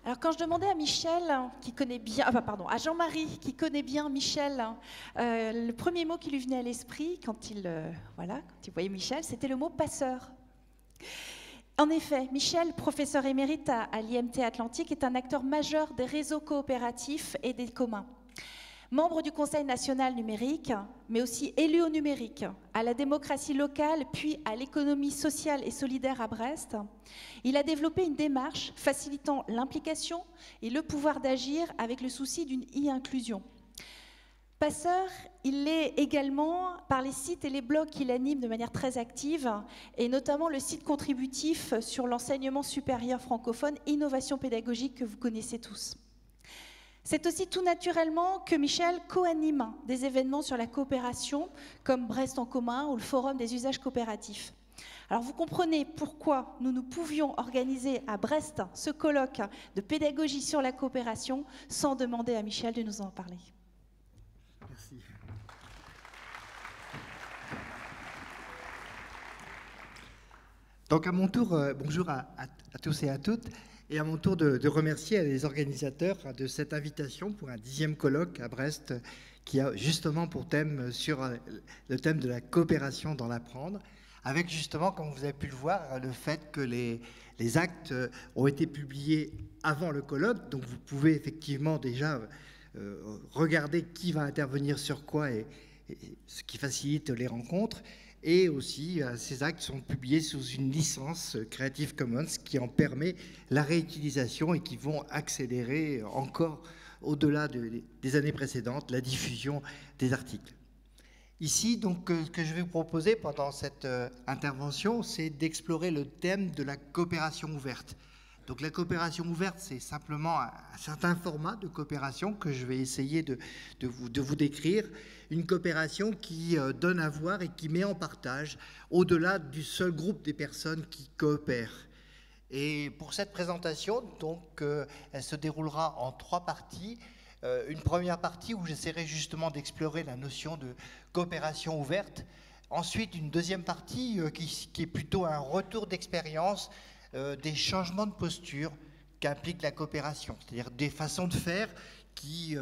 Alors quand je demandais à Michel, qui connaît bien, à Jean-Marie, qui connaît bien Michel, le premier mot qui lui venait à l'esprit quand il voyait Michel, c'était le mot passeur. En effet, Michel, professeur émérite à l'IMT Atlantique, est un acteur majeur des réseaux coopératifs et des communs. Membre du Conseil national numérique, mais aussi élu au numérique, à la démocratie locale, puis à l'économie sociale et solidaire à Brest, il a développé une démarche facilitant l'implication et le pouvoir d'agir avec le souci d'une e-inclusion. Passeur, il l'est également par les sites et les blogs qu'il anime de manière très active, et notamment le site contributif sur l'enseignement supérieur francophone, Innovation pédagogique, que vous connaissez tous. C'est aussi tout naturellement que Michel co-anime des événements sur la coopération, comme Brest en commun ou le Forum des usages coopératifs. Alors vous comprenez pourquoi nous pouvions organiser à Brest ce colloque de pédagogie sur la coopération sans demander à Michel de nous en parler. Merci. Donc à mon tour, bonjour à tous et à toutes. Et à mon tour de remercier les organisateurs de cette invitation pour un 10e colloque à Brest qui a justement pour thème sur le thème de la coopération dans l'apprendre, avec justement, comme vous avez pu le voir, le fait que les actes ont été publiés avant le colloque, donc vous pouvez effectivement déjà regarder qui va intervenir sur quoi et ce qui facilite les rencontres. Et aussi, ces actes sont publiés sous une licence Creative Commons qui en permet la réutilisation et qui vont accélérer encore, au-delà des années précédentes, la diffusion des articles. Ici, donc, ce que je vais vous proposer pendant cette intervention, c'est d'explorer le thème de la coopération ouverte. Donc la coopération ouverte, c'est simplement un certain format de coopération que je vais essayer de vous décrire. Une coopération qui donne à voir et qui met en partage au-delà du seul groupe des personnes qui coopèrent. Et pour cette présentation, donc, elle se déroulera en 3 parties. Une première partie où j'essaierai justement d'explorer la notion de coopération ouverte. Ensuite, une deuxième partie qui est plutôt un retour d'expérience des changements de posture qu'implique la coopération, c'est-à-dire des façons de faire qui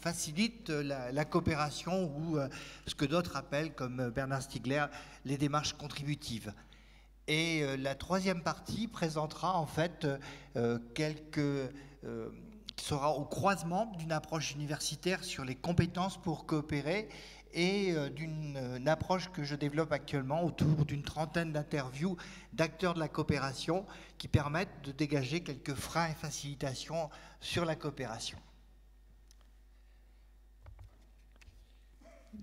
facilitent la coopération ou ce que d'autres appellent, comme Bernard Stiegler, les démarches contributives. Et la troisième partie présentera en fait qui sera au croisement d'une approche universitaire sur les compétences pour coopérer et d'une approche que je développe actuellement autour d'une trentaine d'interviews d'acteurs de la coopération qui permettent de dégager quelques freins et facilitations sur la coopération.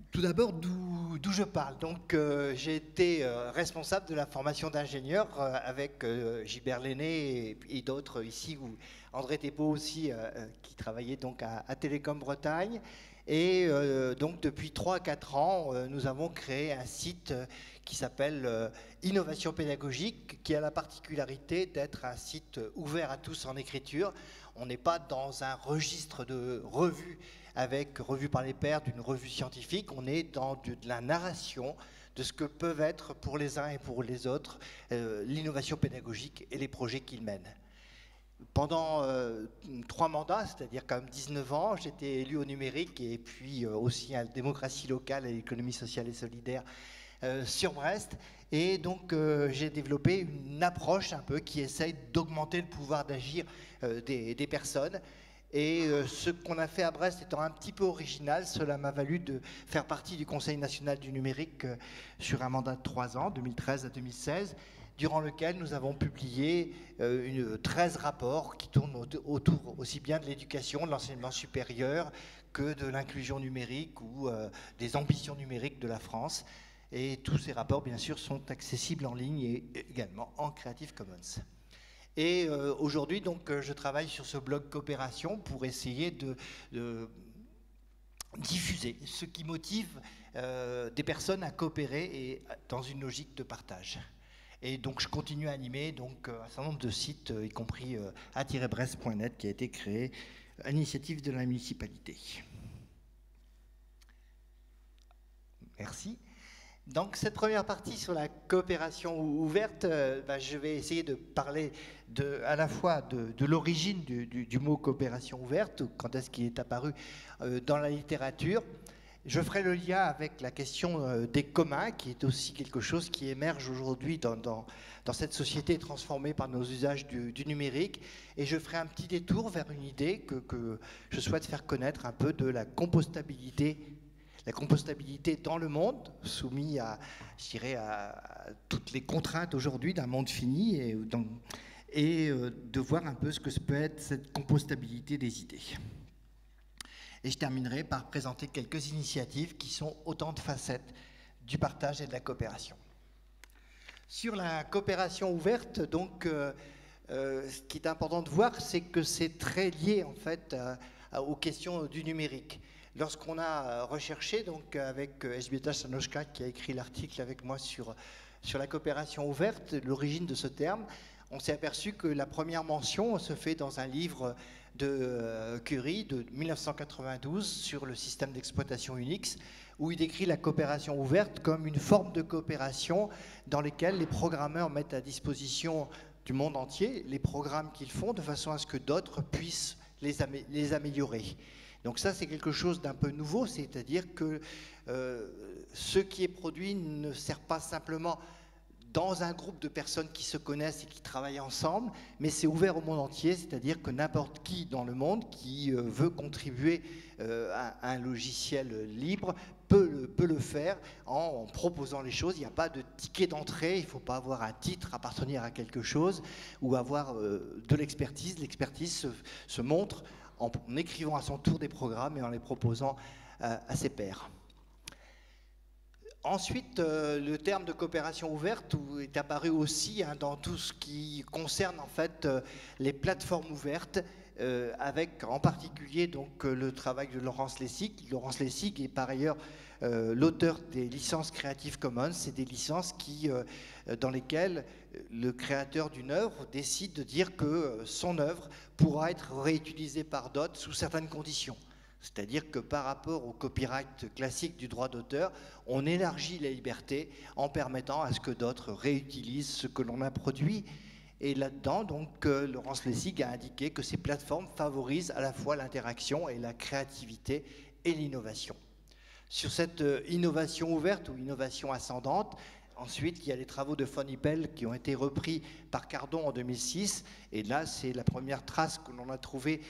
Tout d'abord, d'où je parle. Donc, j'ai été responsable de la formation d'ingénieur avec Gilbert Lenné et d'autres ici, ou André Thébault aussi, qui travaillait donc à Télécom Bretagne. Et donc, depuis 3 à 4 ans, nous avons créé un site qui s'appelle Innovation pédagogique, qui a la particularité d'être un site ouvert à tous en écriture. On n'est pas dans un registre de revues revue par les pairs d'une revue scientifique, on est dans de la narration de ce que peuvent être pour les uns et pour les autres l'innovation pédagogique et les projets qu'ils mènent. Pendant 3 mandats, c'est-à-dire quand même 19 ans, j'étais élu au numérique et puis aussi à la démocratie locale et l'économie sociale et solidaire sur Brest. Et donc j'ai développé une approche un peu qui essaye d'augmenter le pouvoir d'agir des personnes. Et ce qu'on a fait à Brest étant un petit peu original, cela m'a valu de faire partie du Conseil national du numérique sur un mandat de 3 ans, 2013 à 2016, durant lequel nous avons publié 13 rapports qui tournent autour aussi bien de l'éducation, de l'enseignement supérieur, que de l'inclusion numérique ou des ambitions numériques de la France. Et tous ces rapports, bien sûr, sont accessibles en ligne et également en Creative Commons. Et aujourd'hui, donc, je travaille sur ce blog coopération pour essayer de diffuser ce qui motive des personnes à coopérer et dans une logique de partage. Et donc, je continue à animer donc, un certain nombre de sites, y compris a-brest.net, qui a été créé à l'initiative de la municipalité. Merci. Donc cette première partie sur la coopération ouverte, je vais essayer de parler à la fois de l'origine du mot coopération ouverte, quand est-ce qu'il est apparu dans la littérature. Je ferai le lien avec la question des communs, qui est aussi quelque chose qui émerge aujourd'hui dans cette société transformée par nos usages du numérique. Et je ferai un petit détour vers une idée que je souhaite faire connaître un peu de la compostabilité dans le monde, soumis je dirais, à toutes les contraintes aujourd'hui d'un monde fini, et de voir un peu ce que peut être cette compostabilité des idées. Et je terminerai par présenter quelques initiatives qui sont autant de facettes du partage et de la coopération. Sur la coopération ouverte, donc, ce qui est important de voir, c'est que c'est très lié en fait aux questions du numérique. Lorsqu'on a recherché, donc avec Elżbieta Stanoszka, qui a écrit l'article avec moi sur la coopération ouverte, l'origine de ce terme, on s'est aperçu que la première mention se fait dans un livre de Curie de 1992 sur le système d'exploitation Unix, où il décrit la coopération ouverte comme une forme de coopération dans laquelle les programmeurs mettent à disposition du monde entier les programmes qu'ils font de façon à ce que d'autres puissent les améliorer. Donc ça, c'est quelque chose d'un peu nouveau, c'est-à-dire que ce qui est produit ne sert pas simplement dans un groupe de personnes qui se connaissent et qui travaillent ensemble, mais c'est ouvert au monde entier, c'est-à-dire que n'importe qui dans le monde qui veut contribuer à un logiciel libre peut le faire en proposant les choses. Il n'y a pas de ticket d'entrée, il ne faut pas avoir un titre, appartenir à quelque chose ou avoir de l'expertise. L'expertise se montre en écrivant à son tour des programmes et en les proposant à ses pairs. Ensuite, le terme de coopération ouverte est apparu aussi dans tout ce qui concerne en fait les plateformes ouvertes, avec en particulier donc le travail de Laurence Lessig. Laurence Lessig est par ailleurs l'auteur des licences Creative Commons. C'est des licences dans lesquelles le créateur d'une œuvre décide de dire que son œuvre pourra être réutilisée par d'autres sous certaines conditions. C'est-à-dire que par rapport au copyright classique du droit d'auteur, on élargit la liberté en permettant à ce que d'autres réutilisent ce que l'on a produit. Et là-dedans, donc, Laurence Lessig a indiqué que ces plateformes favorisent à la fois l'interaction et la créativité et l'innovation. Sur cette innovation ouverte ou innovation ascendante, ensuite, il y a les travaux de von Hippel qui ont été repris par Cardon en 2006. Et là, c'est la première trace que l'on a trouvée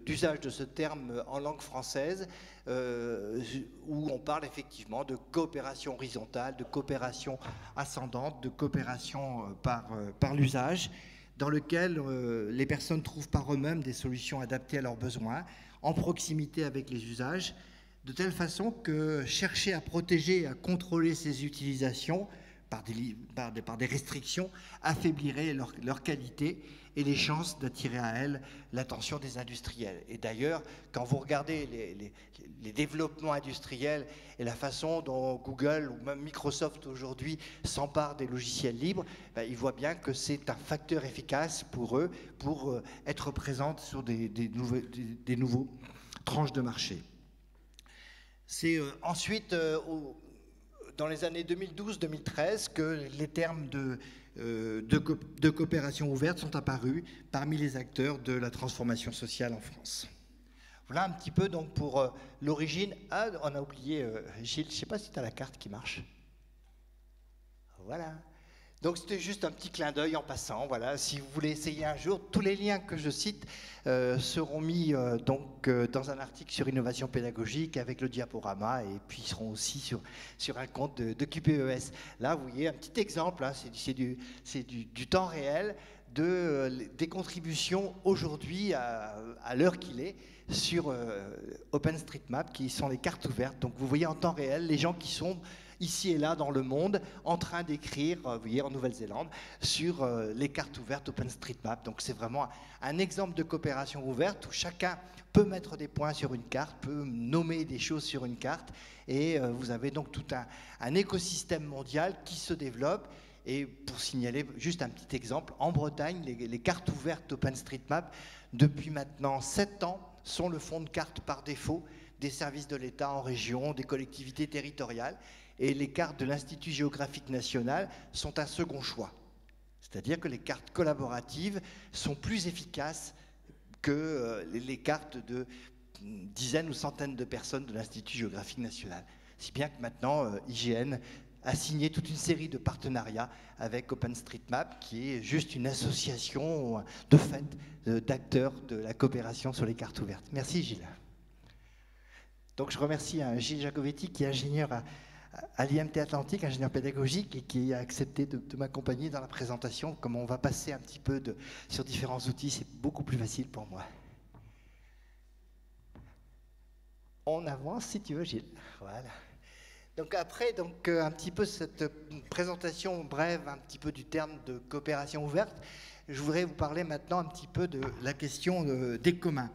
d'usage de ce terme en langue française, où on parle effectivement de coopération horizontale, de coopération ascendante, de coopération par l'usage, dans lequel les personnes trouvent par eux-mêmes des solutions adaptées à leurs besoins, en proximité avec les usages, de telle façon que chercher à protéger et à contrôler ces utilisations par des restrictions affaiblirait leur qualité et les chances d'attirer à elles l'attention des industriels. Et d'ailleurs, quand vous regardez les développements industriels et la façon dont Google ou même Microsoft aujourd'hui s'emparent des logiciels libres, ils voient bien que c'est un facteur efficace pour eux pour être présents sur des nouveaux tranches de marché. C'est ensuite, dans les années 2012-2013, que les termes de coopération ouverte sont apparus parmi les acteurs de la transformation sociale en France. Voilà un petit peu donc pour l'origine. Ah, on a oublié, Gilles, je ne sais pas si tu as la carte qui marche. Voilà. Donc c'était juste un petit clin d'œil en passant. Voilà, si vous voulez essayer un jour, tous les liens que je cite seront mis dans un article sur innovation pédagogique avec le diaporama, et puis ils seront aussi sur un compte de QPES. Là, vous voyez un petit exemple, hein, c'est du temps réel des contributions aujourd'hui à l'heure qu'il est sur OpenStreetMap, qui sont les cartes ouvertes. Donc vous voyez en temps réel les gens qui sont ici et là dans le monde, en train d'écrire, vous voyez, en Nouvelle-Zélande, sur les cartes ouvertes OpenStreetMap. Donc c'est vraiment un exemple de coopération ouverte où chacun peut mettre des points sur une carte, peut nommer des choses sur une carte, et vous avez donc tout un écosystème mondial qui se développe. Et pour signaler juste un petit exemple, en Bretagne, les cartes ouvertes OpenStreetMap, depuis maintenant 7 ans, sont le fond de carte par défaut des services de l'État en région, des collectivités territoriales. et les cartes de l'Institut géographique national sont un second choix. C'est-à-dire que les cartes collaboratives sont plus efficaces que les cartes de dizaines ou centaines de personnes de l'Institut géographique national. Si bien que maintenant, IGN a signé toute une série de partenariats avec OpenStreetMap, qui est juste une association de fait d'acteurs de la coopération sur les cartes ouvertes. Merci Gilles. Donc je remercie Gilles Jacovetti, qui est ingénieur à l'IMT Atlantique, ingénieur pédagogique, et qui a accepté de m'accompagner dans la présentation. Comme on va passer un petit peu sur différents outils, c'est beaucoup plus facile pour moi. On avance si tu veux, Gilles. Voilà. Donc après, un petit peu cette présentation brève, un petit peu du terme de coopération ouverte, je voudrais vous parler maintenant un petit peu de la question des communs.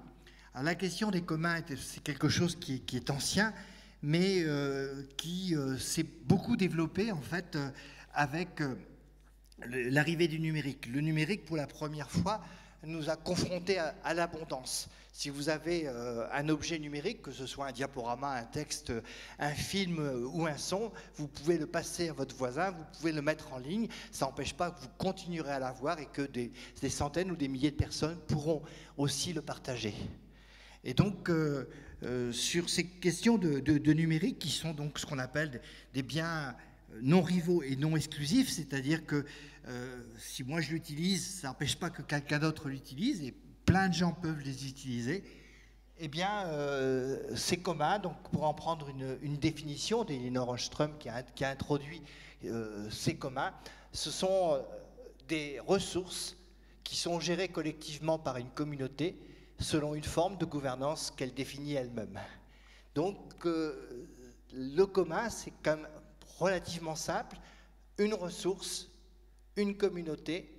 Alors, la question des communs, c'est quelque chose qui est ancien, mais qui s'est beaucoup développé en fait avec l'arrivée du numérique. Le numérique, pour la première fois, nous a confrontés à l'abondance. Si vous avez un objet numérique, que ce soit un diaporama, un texte, un film ou un son, vous pouvez le passer à votre voisin, vous pouvez le mettre en ligne. Ça n'empêche pas que vous continuerez à l'avoir et que des centaines ou des milliers de personnes pourront aussi le partager. Et donc, sur ces questions de numérique, qui sont donc ce qu'on appelle des biens non rivaux et non exclusifs, c'est-à-dire que si moi je l'utilise, ça n'empêche pas que quelqu'un d'autre l'utilise, et plein de gens peuvent les utiliser, eh bien, c'est commun. Donc, pour en prendre une définition d'Elinor Ostrom qui a introduit ces communs, ce sont des ressources qui sont gérées collectivement par une communauté selon une forme de gouvernance qu'elle définit elle-même. Donc, le commun, c'est quand même relativement simple, une ressource, une communauté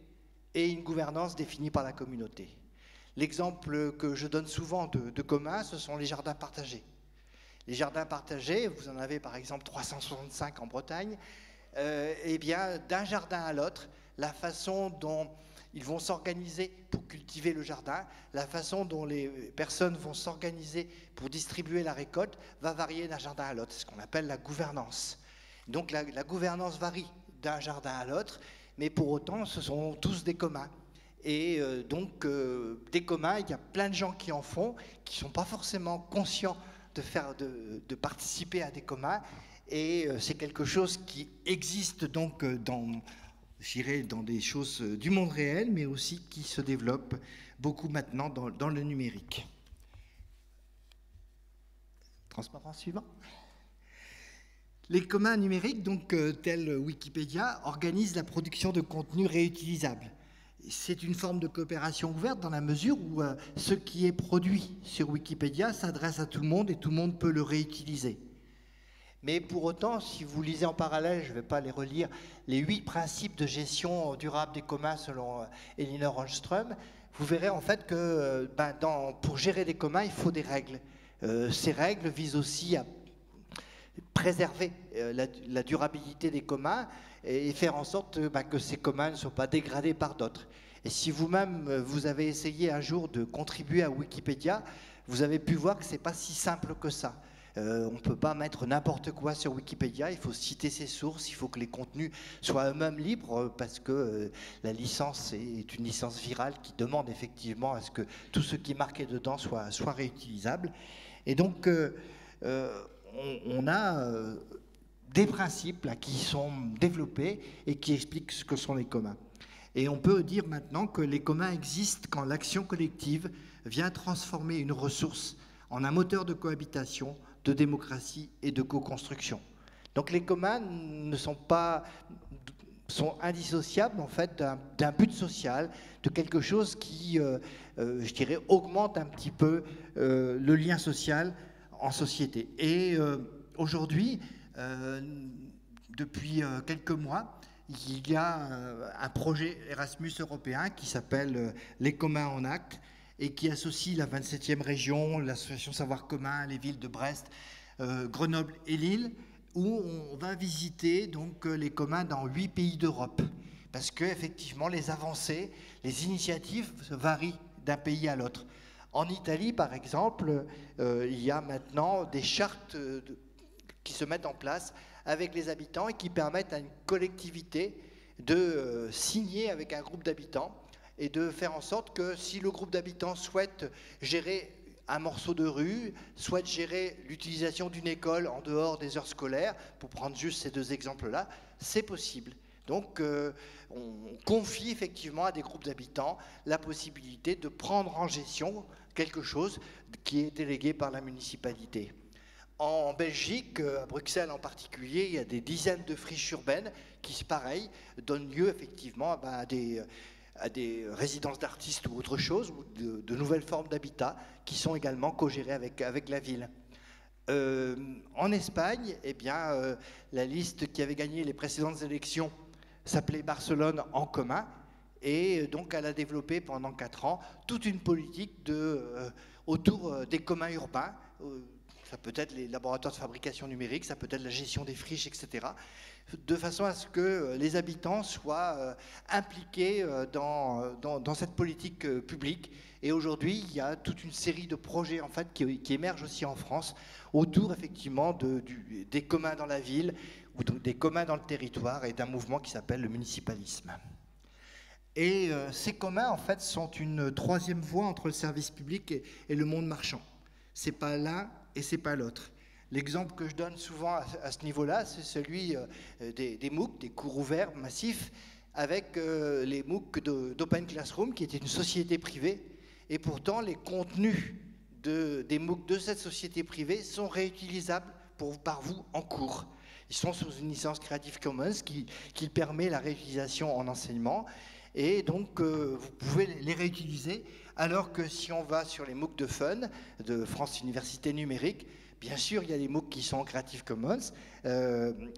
et une gouvernance définie par la communauté. L'exemple que je donne souvent de commun, ce sont les jardins partagés. Les jardins partagés, vous en avez par exemple 365 en Bretagne, eh bien, d'un jardin à l'autre, la façon dont ils vont s'organiser pour cultiver le jardin, la façon dont les personnes vont s'organiser pour distribuer la récolte va varier d'un jardin à l'autre. C'est ce qu'on appelle la gouvernance. Donc la gouvernance varie d'un jardin à l'autre, mais pour autant, ce sont tous des communs. Et donc, des communs, il y a plein de gens qui en font, qui ne sont pas forcément conscients de participer à des communs. Et c'est quelque chose qui existe donc je dirais, dans des choses du monde réel, mais aussi qui se développe beaucoup maintenant dans le numérique. Transparent suivant. Les communs numériques, donc tels Wikipédia, organisent la production de contenus réutilisables. C'est une forme de coopération ouverte dans la mesure où ce qui est produit sur Wikipédia s'adresse à tout le monde et tout le monde peut le réutiliser. Mais pour autant, si vous lisez en parallèle, je ne vais pas les relire, les 8 principes de gestion durable des communs selon Elinor Ostrom, vous verrez en fait que pour gérer des communs, il faut des règles. Ces règles visent aussi à préserver la durabilité des communs et faire en sorte que ces communs ne soient pas dégradés par d'autres. Et si vous-même, vous avez essayé un jour de contribuer à Wikipédia, vous avez pu voir que ce n'est pas si simple que ça. On ne peut pas mettre n'importe quoi sur Wikipédia, il faut citer ses sources, il faut que les contenus soient eux-mêmes libres, parce que la licence est une licence virale qui demande effectivement à ce que tout ce qui est marqué dedans soit réutilisable. Et donc, on a des principes là, qui sont développés et qui expliquent ce que sont les communs. Et on peut dire maintenant que les communs existent quand l'action collective vient transformer une ressource en un moteur de cohabitation, de démocratie et de co-construction. Donc les communs sont indissociables en fait d'un but social, de quelque chose qui, je dirais, augmente un petit peu le lien social en société. Et aujourd'hui, depuis quelques mois, il y a un projet Erasmus européen qui s'appelle Les communs en acte, et qui associe la 27e région, l'association Savoir commun, les villes de Brest, Grenoble et Lille, où on va visiter donc les communs dans 8 pays d'Europe. Parce qu'effectivement, les avancées, les initiatives varient d'un pays à l'autre. En Italie, par exemple, il y a maintenant des chartes qui se mettent en place avec les habitants et qui permettent à une collectivité de signer avec un groupe d'habitants et de faire en sorte que si le groupe d'habitants souhaite gérer un morceau de rue, souhaite gérer l'utilisation d'une école en dehors des heures scolaires, pour prendre juste ces deux exemples-là, c'est possible. Donc on confie effectivement à des groupes d'habitants la possibilité de prendre en gestion quelque chose qui est délégué par la municipalité. En Belgique, à Bruxelles en particulier, il y a des dizaines de friches urbaines qui, pareil, donnent lieu effectivement à des résidences d'artistes ou autre chose, ou de nouvelles formes d'habitat qui sont également co-gérées avec la ville. En Espagne, eh bien, la liste qui avait gagné les précédentes élections s'appelait Barcelone en commun, et donc elle a développé pendant 4 ans toute une politique autour des communs urbains. Ça peut être les laboratoires de fabrication numérique, ça peut être la gestion des friches, etc. De façon à ce que les habitants soient impliqués dans cette politique publique. Et aujourd'hui, il y a toute une série de projets en fait, qui émergent aussi en France autour effectivement des communs dans la ville ou des communs dans le territoire et d'un mouvement qui s'appelle le municipalisme. Et ces communs en fait sont une troisième voie entre le service public et le monde marchand. C'est pas l'un et c'est pas l'autre. L'exemple que je donne souvent à ce niveau-là, c'est celui des MOOC, des cours ouverts massifs, avec les MOOC d'Open Classroom, qui était une société privée. Et pourtant, les contenus des MOOC de cette société privée sont réutilisables par vous en cours. Ils sont sous une licence Creative Commons qui permet la réutilisation en enseignement. Et donc, vous pouvez les réutiliser, alors que si on va sur les MOOC de Fun, de France Université Numérique, bien sûr, il y a des MOOC qui sont en Creative Commons,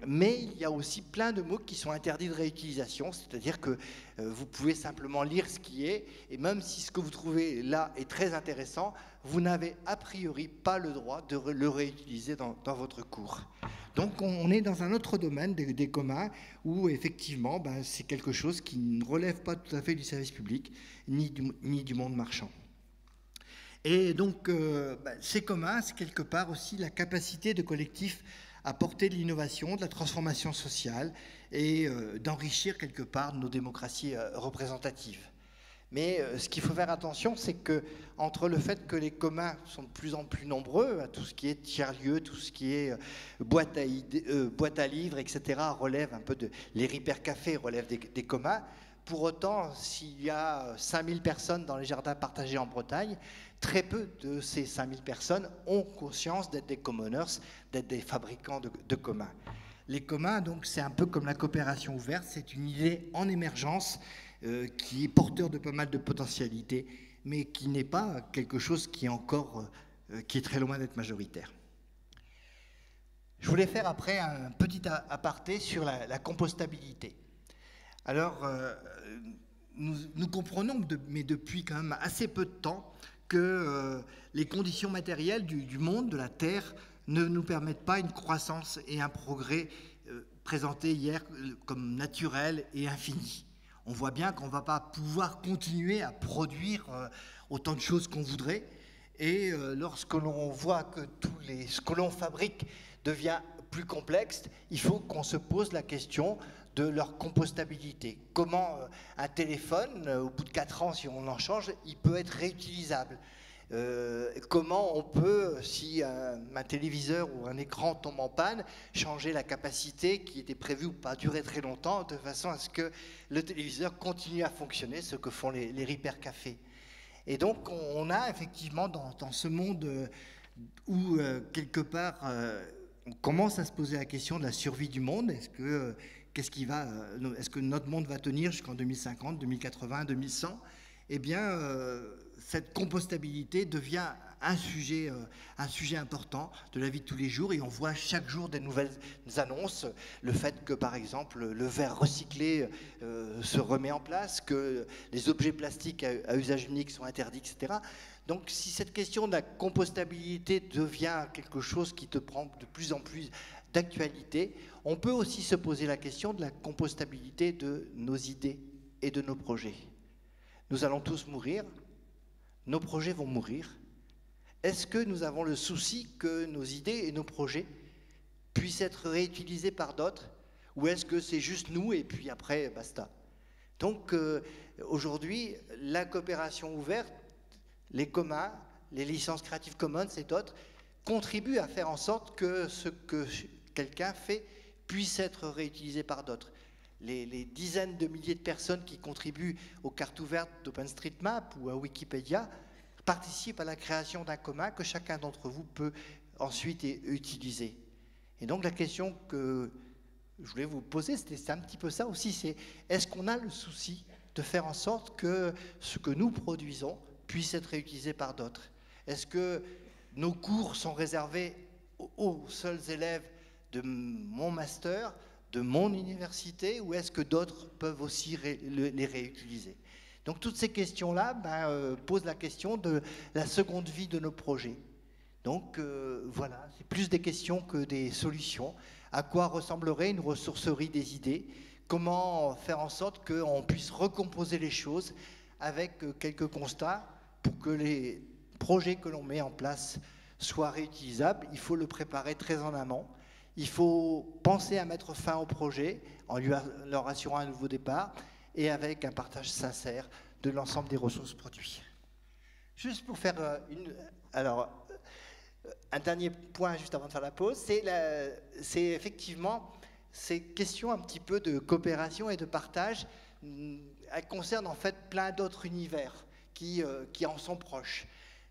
mais il y a aussi plein de MOOC qui sont interdits de réutilisation, c'est-à-dire que vous pouvez simplement lire ce qui est, et même si ce que vous trouvez là est très intéressant, vous n'avez a priori pas le droit de le réutiliser dans votre cours. Donc on est dans un autre domaine des communs, où effectivement c'est quelque chose qui ne relève pas tout à fait du service public, ni du monde marchand. Et donc, ces communs, c'est quelque part aussi la capacité de collectifs à porter de l'innovation, de la transformation sociale et d'enrichir quelque part nos démocraties représentatives. Mais ce qu'il faut faire attention, c'est que entre le fait que les communs sont de plus en plus nombreux, tout ce qui est tiers-lieu, tout ce qui est boîte à livres, etc., relève un peu les Ripper-Cafés relèvent des communs. Pour autant, s'il y a 5000 personnes dans les jardins partagés en Bretagne, très peu de ces 5000 personnes ont conscience d'être des commoners, d'être des fabricants de communs. Les communs, donc, c'est un peu comme la coopération ouverte, c'est une idée en émergence qui est porteur de pas mal de potentialités, mais qui n'est pas quelque chose qui est très loin d'être majoritaire. Je voulais faire après un petit aparté sur la compostabilité. Alors, nous comprenons, mais depuis quand même assez peu de temps, que les conditions matérielles du monde, de la Terre, ne nous permettent pas une croissance et un progrès présentés hier comme naturels et infinis. On voit bien qu'on ne va pas pouvoir continuer à produire autant de choses qu'on voudrait. Et lorsque l'on voit que ce que l'on fabrique devient plus complexe, il faut qu'on se pose la question de leur compostabilité. Comment un téléphone, au bout de 4 ans, si on en change, il peut être réutilisable. Comment on peut, si un téléviseur ou un écran tombe en panne, changer la capacité qui était prévue ou pas durer très longtemps, de façon à ce que le téléviseur continue à fonctionner, ce que font les Ripper-Cafés. Et donc on a effectivement dans ce monde où quelque part on commence à se poser la question de la survie du monde. Est-ce que notre monde va tenir jusqu'en 2050, 2080, 2100 ? Eh bien, cette compostabilité devient un sujet important de la vie de tous les jours, et on voit chaque jour des nouvelles annonces. Le fait que, par exemple, le verre recyclé se remet en place, que les objets plastiques à usage unique sont interdits, etc. Donc, si cette question de la compostabilité devient quelque chose qui te prend de plus en plus d'actualité, on peut aussi se poser la question de la compostabilité de nos idées et de nos projets. Nous allons tous mourir, nos projets vont mourir. Est-ce que nous avons le souci que nos idées et nos projets puisse être réutilisé par d'autres, ou est-ce que c'est juste nous et puis après, basta? Donc aujourd'hui, la coopération ouverte, les communs, les licences Creative Commons et d'autres, contribuent à faire en sorte que ce que quelqu'un fait puisse être réutilisé par d'autres. Les dizaines de milliers de personnes qui contribuent aux cartes ouvertes d'OpenStreetMap ou à Wikipédia participent à la création d'un commun que chacun d'entre vous peut ensuite utiliser. Et donc la question que je voulais vous poser, c'est un petit peu ça aussi, c'est est-ce qu'on a le souci de faire en sorte que ce que nous produisons puisse être réutilisé par d'autres? Est-ce que nos cours sont réservés aux seuls élèves de mon master, de mon université, ou est-ce que d'autres peuvent aussi les réutiliser? Donc toutes ces questions-là posent la question de la seconde vie de nos projets. Donc voilà, c'est plus des questions que des solutions. À quoi ressemblerait une ressourcerie des idées? Comment faire en sorte qu'on puisse recomposer les choses avec quelques constats pour que les projets que l'on met en place soient réutilisables? Il faut le préparer très en amont. Il faut penser à mettre fin au projet en leur assurant un nouveau départ et avec un partage sincère de l'ensemble des ressources produites. Juste pour faire un dernier point juste avant de faire la pause, c'est effectivement ces questions un petit peu de coopération et de partage. Elles concernent en fait plein d'autres univers qui en sont proches.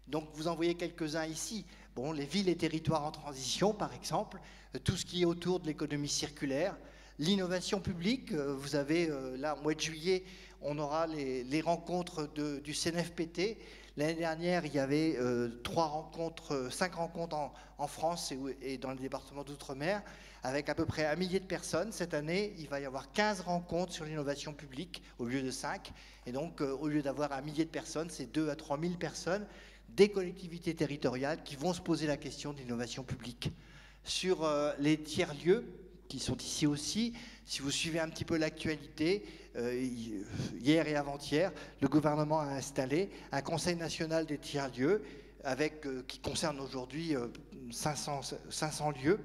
Donc vous en voyez quelques-uns ici. Bon, les villes et territoires en transition, par exemple, tout ce qui est autour de l'économie circulaire, l'innovation publique. Vous avez là, au mois de juillet, on aura les rencontres du CNFPT. L'année dernière, il y avait 5 rencontres en France et dans le département d'Outre-mer, avec à peu près 1 millier de personnes. Cette année, il va y avoir 15 rencontres sur l'innovation publique au lieu de 5. Et donc, au lieu d'avoir 1 millier de personnes, c'est 2 à 3 000 personnes des collectivités territoriales qui vont se poser la question de l'innovation publique. Sur les tiers-lieux, qui sont ici aussi, si vous suivez un petit peu l'actualité, hier et avant-hier, le gouvernement a installé un Conseil national des tiers-lieux qui concerne aujourd'hui 500 lieux,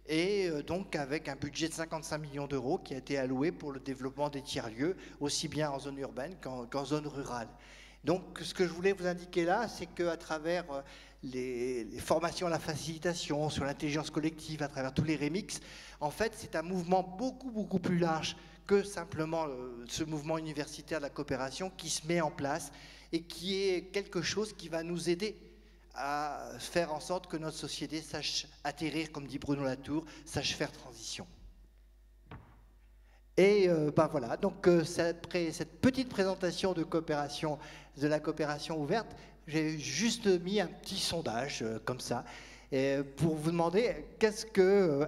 et donc avec un budget de 55 millions d'euros qui a été alloué pour le développement des tiers-lieux, aussi bien en zone urbaine qu'en zone rurale. Donc ce que je voulais vous indiquer là, c'est qu'à travers les formations à la facilitation, sur l'intelligence collective, à travers tous les remix, en fait c'est un mouvement beaucoup plus large que simplement ce mouvement universitaire de la coopération qui se met en place et qui est quelque chose qui va nous aider à faire en sorte que notre société sache atterrir, comme dit Bruno Latour, sache faire transition. Et voilà, donc après cette petite présentation de la coopération ouverte, j'ai juste mis un petit sondage comme ça, pour vous demander qu'est-ce que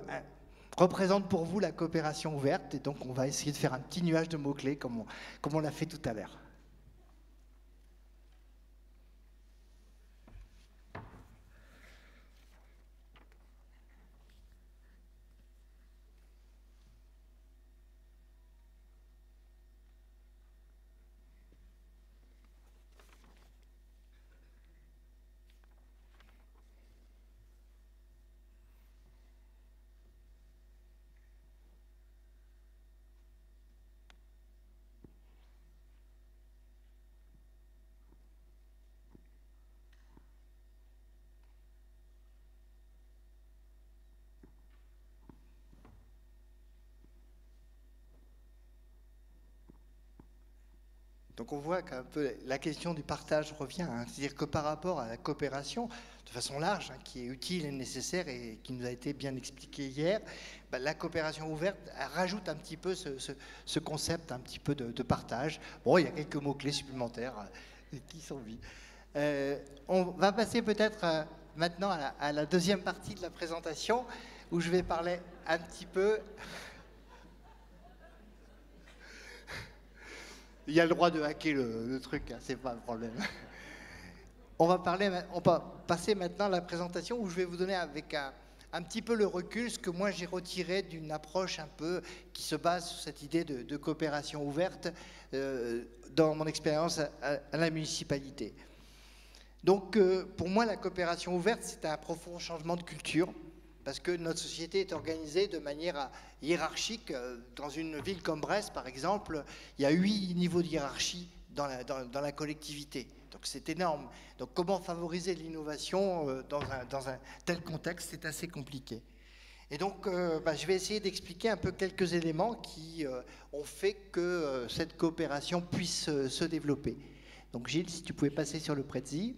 représente pour vous la coopération ouverte. Et donc on va essayer de faire un petit nuage de mots-clés comme on l'a fait tout à l'heure. Donc on voit qu'un peu la question du partage revient, hein. C'est-à-dire que par rapport à la coopération, de façon large, hein, qui est utile et nécessaire et qui nous a été bien expliqué hier, la coopération ouverte rajoute un petit peu ce concept un petit peu de partage. Bon, il y a quelques mots-clés supplémentaires qui sont mis. On va passer peut-être maintenant à la deuxième partie de la présentation, où je vais parler un petit peu... Il y a le droit de hacker le truc, hein, c'est pas un problème. On va passer maintenant à la présentation où je vais vous donner avec un petit peu le recul ce que moi j'ai retiré d'une approche un peu qui se base sur cette idée de coopération ouverte dans mon expérience à la municipalité. Donc pour moi la coopération ouverte c'est un profond changement de culture parce que notre société est organisée de manière hiérarchique. Dans une ville comme Brest, par exemple, il y a 8 niveaux de hiérarchie dans la collectivité. Donc c'est énorme. Donc comment favoriser l'innovation dans un tel contexte, c'est assez compliqué. Et donc je vais essayer d'expliquer un peu quelques éléments qui ont fait que cette coopération puisse se développer. Donc Gilles, si tu pouvais passer sur le Prezi.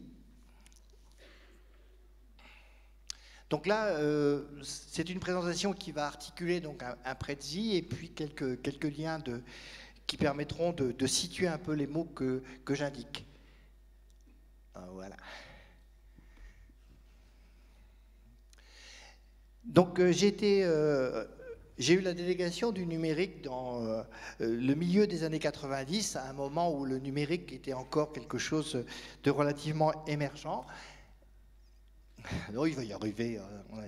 Donc là, c'est une présentation qui va articuler donc un Prezi et puis quelques liens qui permettront de situer un peu les mots que j'indique. Voilà. Donc j'ai eu la délégation du numérique dans le milieu des années 90, à un moment où le numérique était encore quelque chose de relativement émergent. Non, il va y arriver, on a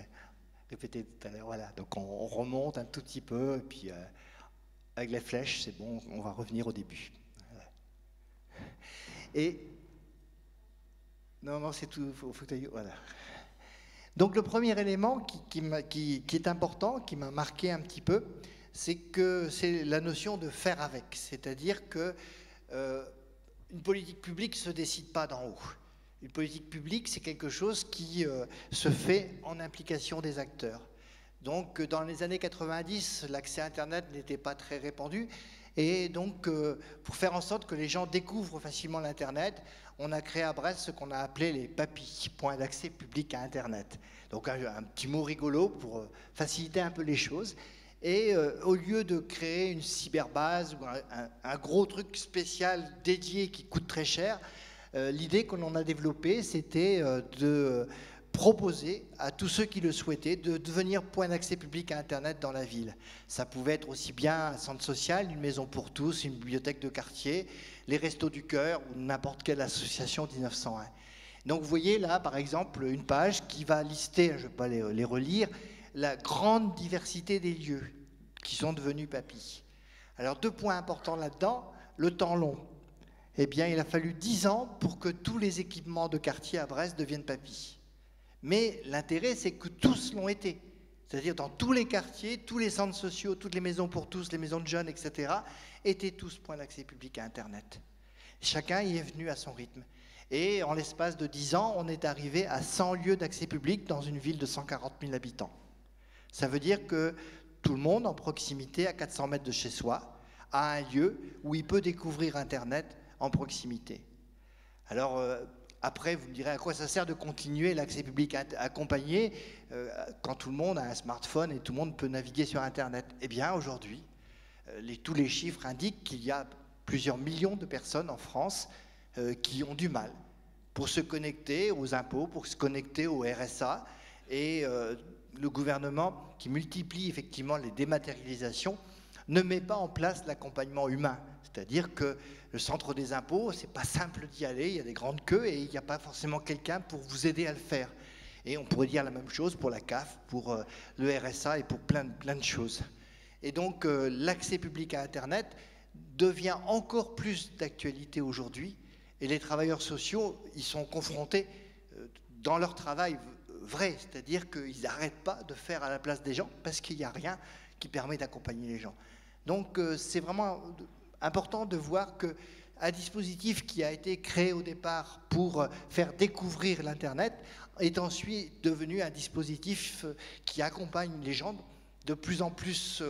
répété tout à l'heure, voilà. Donc on remonte un tout petit peu, et puis avec les flèches, c'est bon, on va revenir au début. Et non, c'est tout, voilà. Donc le premier élément qui est important, qui m'a marqué un petit peu, c'est la notion de faire avec. C'est-à-dire que une politique publique ne se décide pas d'en haut. Une politique publique, c'est quelque chose qui se fait en implication des acteurs. Donc dans les années 90, l'accès à Internet n'était pas très répandu. Et donc, pour faire en sorte que les gens découvrent facilement l'Internet, on a créé à Brest ce qu'on a appelé les PAPI, points d'accès public à Internet. Donc un petit mot rigolo pour faciliter un peu les choses. Et au lieu de créer une cyberbase ou un gros truc spécial dédié qui coûte très cher, l'idée qu'on en a développée, c'était de proposer à tous ceux qui le souhaitaient de devenir point d'accès public à Internet dans la ville. Ça pouvait être aussi bien un centre social, une maison pour tous, une bibliothèque de quartier, les Restos du Cœur ou n'importe quelle association 1901. Donc vous voyez là, par exemple, une page qui va lister, je ne vais pas les relire, la grande diversité des lieux qui sont devenus PAPI. Alors 2 points importants là-dedans, le temps long. Eh bien, il a fallu 10 ans pour que tous les équipements de quartier à Brest deviennent PAPI. Mais l'intérêt, c'est que tous l'ont été. C'est-à-dire dans tous les quartiers, tous les centres sociaux, toutes les maisons pour tous, les maisons de jeunes, etc., étaient tous points d'accès public à Internet. Chacun y est venu à son rythme. Et en l'espace de 10 ans, on est arrivé à 100 lieux d'accès public dans une ville de 140 000 habitants. Ça veut dire que tout le monde, en proximité, à 400 mètres de chez soi, a un lieu où il peut découvrir Internet en proximité. Alors, après, vous me direz à quoi ça sert de continuer l'accès public accompagné quand tout le monde a un smartphone et tout le monde peut naviguer sur Internet. Eh bien, aujourd'hui, tous les chiffres indiquent qu'il y a plusieurs millions de personnes en France qui ont du mal pour se connecter aux impôts, pour se connecter au RSA. Et le gouvernement, qui multiplie effectivement les dématérialisations, ne met pas en place l'accompagnement humain. C'est-à-dire que le centre des impôts, c'est pas simple d'y aller, il y a des grandes queues et il n'y a pas forcément quelqu'un pour vous aider à le faire. Et on pourrait dire la même chose pour la CAF, pour le RSA et pour plein de choses. Et donc l'accès public à Internet devient encore plus d'actualité aujourd'hui et les travailleurs sociaux y sont confrontés dans leur travail vrai, c'est-à-dire qu'ils n'arrêtent pas de faire à la place des gens parce qu'il n'y a rien qui permet d'accompagner les gens. Donc c'est vraiment important de voir qu'un dispositif qui a été créé au départ pour faire découvrir l'Internet est ensuite devenu un dispositif qui accompagne les gens de plus en plus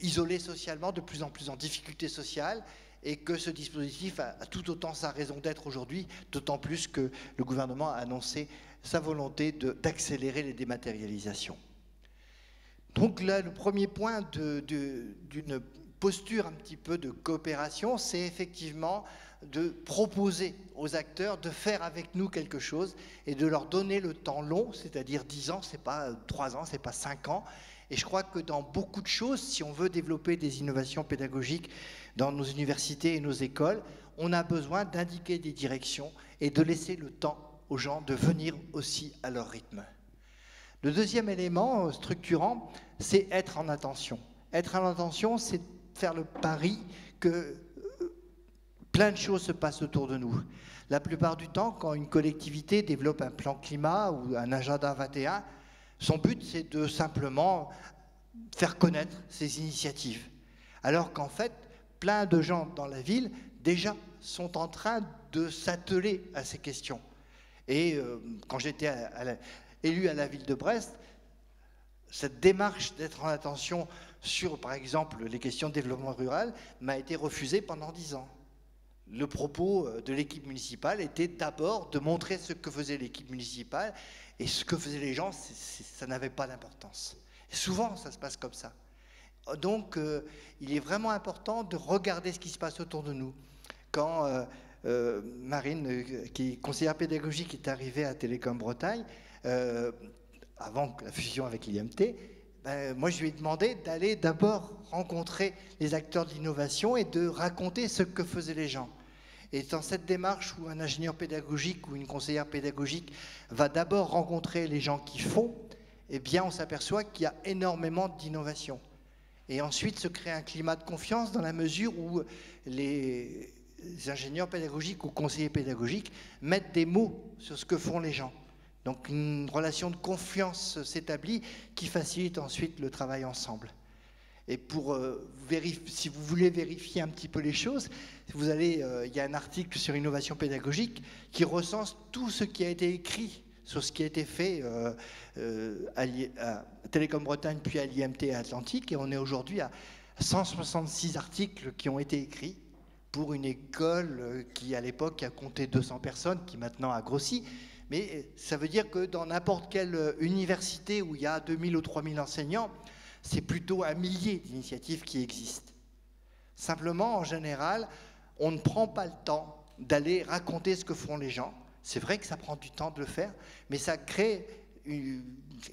isolés socialement, de plus en plus en difficulté sociale, et que ce dispositif a tout autant sa raison d'être aujourd'hui, d'autant plus que le gouvernement a annoncé sa volonté d'accélérer les dématérialisations. Donc là, le premier point d'une posture un petit peu de coopération, c'est effectivement de proposer aux acteurs de faire avec nous quelque chose et de leur donner le temps long, c'est-à-dire 10 ans, c'est pas 3 ans, c'est pas 5 ans. Et je crois que dans beaucoup de choses, si on veut développer des innovations pédagogiques dans nos universités et nos écoles, on a besoin d'indiquer des directions et de laisser le temps aux gens de venir aussi à leur rythme. Le deuxième élément structurant, c'est être en attention. Être en attention, c'est faire le pari que plein de choses se passent autour de nous. La plupart du temps, quand une collectivité développe un plan climat ou un agenda 21, Son but, c'est de simplement faire connaître ses initiatives. Alors qu'en fait, plein de gens dans la ville, déjà, sont en train de s'atteler à ces questions. Et quand j'étais élu à la ville de Brest, cette démarche d'être en attention sur, par exemple, les questions de développement rural m'a été refusée pendant 10 ans. Le propos de l'équipe municipale était d'abord de montrer ce que faisait l'équipe municipale, et ce que faisaient les gens, ça n'avait pas d'importance. Et souvent, ça se passe comme ça. Donc, il est vraiment important de regarder ce qui se passe autour de nous. Quand Marine, qui est conseillère pédagogique, est arrivée à Télécom Bretagne, avant la fusion avec l'IMT, moi je lui ai demandé d'aller d'abord rencontrer les acteurs de l'innovation et de raconter ce que faisaient les gens. Et dans cette démarche où un ingénieur pédagogique ou une conseillère pédagogique va d'abord rencontrer les gens qui font, eh bien on s'aperçoit qu'il y a énormément d'innovation. Et ensuite se crée un climat de confiance dans la mesure où les ingénieurs pédagogiques ou conseillers pédagogiques mettent des mots sur ce que font les gens. Donc une relation de confiance s'établit qui facilite ensuite le travail ensemble. Et si vous voulez vérifier un petit peu les choses, il y a un article sur innovation pédagogique qui recense tout ce qui a été écrit sur ce qui a été fait à Télécom Bretagne puis à l'IMT Atlantique. Et on est aujourd'hui à 166 articles qui ont été écrits pour une école qui à l'époque a compté 200 personnes, qui maintenant a grossi. Mais ça veut dire que dans n'importe quelle université où il y a 2000 ou 3000 enseignants, c'est plutôt 1 millier d'initiatives qui existent. Simplement, en général, on ne prend pas le temps d'aller raconter ce que font les gens. C'est vrai que ça prend du temps de le faire, mais ça crée un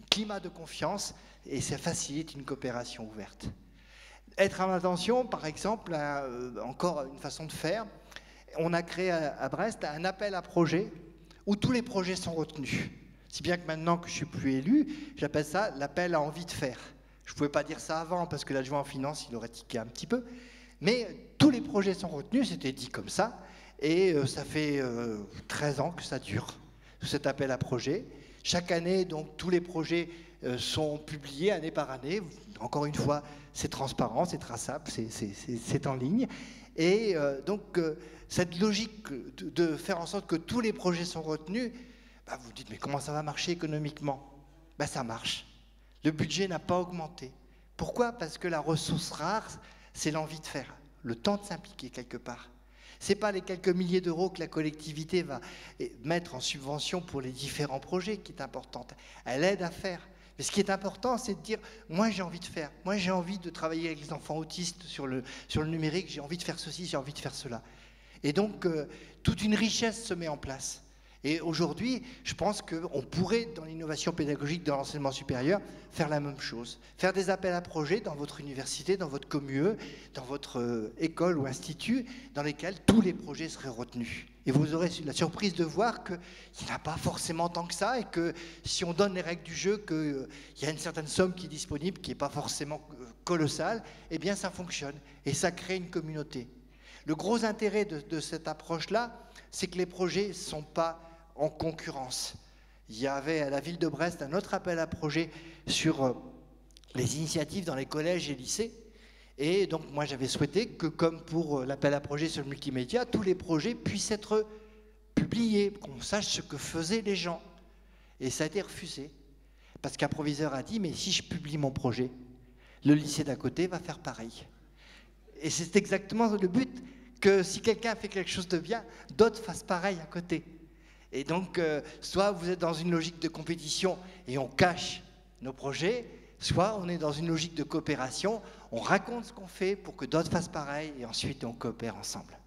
climat de confiance et ça facilite une coopération ouverte. Être en attention, par exemple, encore une façon de faire, on a créé à Brest un appel à projets où tous les projets sont retenus. Si bien que maintenant que je ne suis plus élu, j'appelle ça l'appel à envie de faire. Je ne pouvais pas dire ça avant parce que l'adjoint en finance, il aurait tiqué un petit peu. Mais tous les projets sont retenus, c'était dit comme ça. Et ça fait 13 ans que ça dure, cet appel à projet. Chaque année, donc, tous les projets sont publiés année par année. Encore une fois, c'est transparent, c'est traçable, c'est en ligne. Et donc, cette logique de faire en sorte que tous les projets sont retenus, vous vous dites, mais comment ça va marcher économiquement? Ça marche. Le budget n'a pas augmenté. Pourquoi? Parce que la ressource rare, c'est l'envie de faire, le temps de s'impliquer quelque part. Ce n'est pas les quelques milliers d'euros que la collectivité va mettre en subvention pour les différents projets qui est importante. Elle aide à faire. Mais ce qui est important, c'est de dire, moi j'ai envie de faire, moi j'ai envie de travailler avec les enfants autistes sur le numérique, j'ai envie de faire ceci, j'ai envie de faire cela. Et donc, toute une richesse se met en place. Et aujourd'hui, je pense qu'on pourrait, dans l'innovation pédagogique, dans l'enseignement supérieur, faire la même chose. Faire des appels à projets dans votre université, dans votre commune, dans votre école ou institut, dans lesquels tous les projets seraient retenus. Et vous aurez la surprise de voir qu'il n'y en a pas forcément tant que ça, et que si on donne les règles du jeu, qu'il y a une certaine somme qui est disponible, qui n'est pas forcément colossale, eh bien ça fonctionne. Et ça crée une communauté. Le gros intérêt de cette approche-là, c'est que les projets ne sont pas en concurrence. Il y avait à la ville de Brest un autre appel à projet sur les initiatives dans les collèges et lycées. Et donc moi j'avais souhaité que, comme pour l'appel à projet sur le multimédia, tous les projets puissent être publiés, qu'on sache ce que faisaient les gens. Et ça a été refusé. Parce qu'un proviseur a dit, mais si je publie mon projet, le lycée d'à côté va faire pareil. Et c'est exactement le but, que si quelqu'un fait quelque chose de bien, d'autres fassent pareil à côté. Et donc, soit vous êtes dans une logique de compétition et on cache nos projets, soit on est dans une logique de coopération, on raconte ce qu'on fait pour que d'autres fassent pareil et ensuite on coopère ensemble.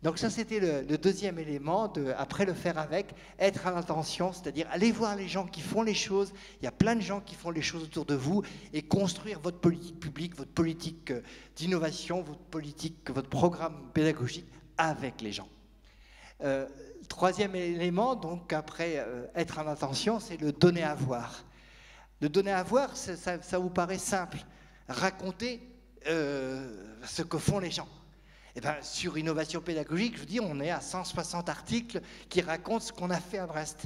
Donc ça, c'était le deuxième élément, après le faire avec, être à l'intention, c'est-à-dire aller voir les gens qui font les choses. Il y a plein de gens qui font les choses autour de vous et construire votre politique publique, votre politique d'innovation, votre programme pédagogique avec les gens. Troisième élément, donc après être en attention, c'est le donner à voir. Le donner à voir, ça vous paraît simple. Raconter ce que font les gens. Eh bien, sur innovation pédagogique, je vous dis, on est à 160 articles qui racontent ce qu'on a fait à Brest.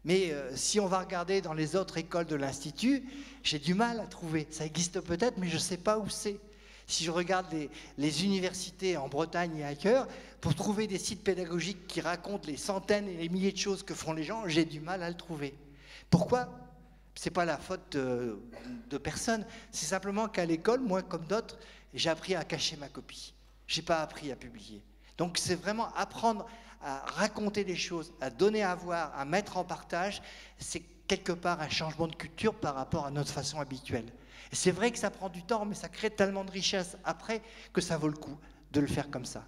Mais si on va regarder dans les autres écoles de l'Institut, j'ai du mal à trouver. Ça existe peut-être, mais je ne sais pas où c'est. Si je regarde les universités en Bretagne et ailleurs, pour trouver des sites pédagogiques qui racontent les centaines et les milliers de choses que font les gens, j'ai du mal à le trouver. Pourquoi ? Ce n'est pas la faute de personne. C'est simplement qu'à l'école, moi comme d'autres, j'ai appris à cacher ma copie. Je n'ai pas appris à publier. Donc c'est vraiment apprendre à raconter des choses, à donner à voir, à mettre en partage. C'est quelque part un changement de culture par rapport à notre façon habituelle. Et c'est vrai que ça prend du temps, mais ça crée tellement de richesse après que ça vaut le coup de le faire comme ça.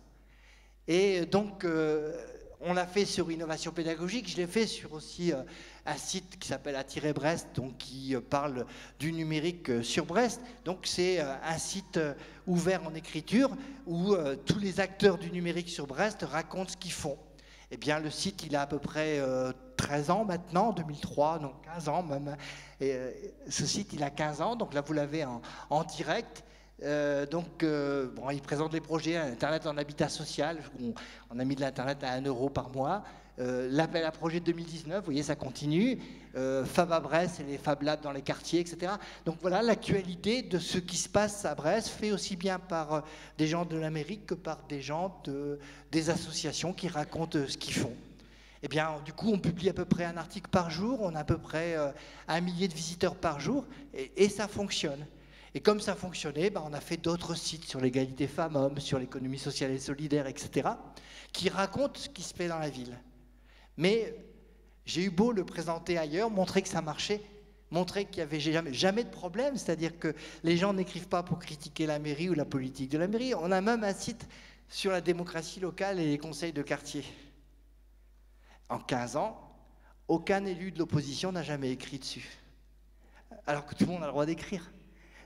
Et donc, on l'a fait sur Innovation Pédagogique, je l'ai fait sur aussi un site qui s'appelle Attirer Brest, donc qui parle du numérique sur Brest. Donc c'est un site ouvert en écriture où tous les acteurs du numérique sur Brest racontent ce qu'ils font. Eh bien, le site, il a à peu près 13 ans maintenant, 2003, donc 15 ans même. Et, ce site, il a 15 ans, donc là, vous l'avez en direct. Bon, il présente les projets Internet en habitat social. On a mis de l'Internet à 1 € par mois. L'appel à projet de 2019, vous voyez, ça continue. Fab à Brest et les Fab Labs dans les quartiers, etc. Donc voilà l'actualité de ce qui se passe à Brest, fait aussi bien par des gens de l'Amérique que par des gens des associations qui racontent ce qu'ils font. Eh bien, du coup, on publie à peu près un article par jour, on a à peu près 1 millier de visiteurs par jour, et ça fonctionne. Et comme ça fonctionnait, on a fait d'autres sites sur l'égalité femmes-hommes, sur l'économie sociale et solidaire, etc., qui racontent ce qui se fait dans la ville. Mais j'ai eu beau le présenter ailleurs, montrer que ça marchait, montrer qu'il n'y avait jamais de problème, c'est-à-dire que les gens n'écrivent pas pour critiquer la mairie ou la politique de la mairie. On a même un site sur la démocratie locale et les conseils de quartier. En 15 ans, aucun élu de l'opposition n'a jamais écrit dessus, alors que tout le monde a le droit d'écrire.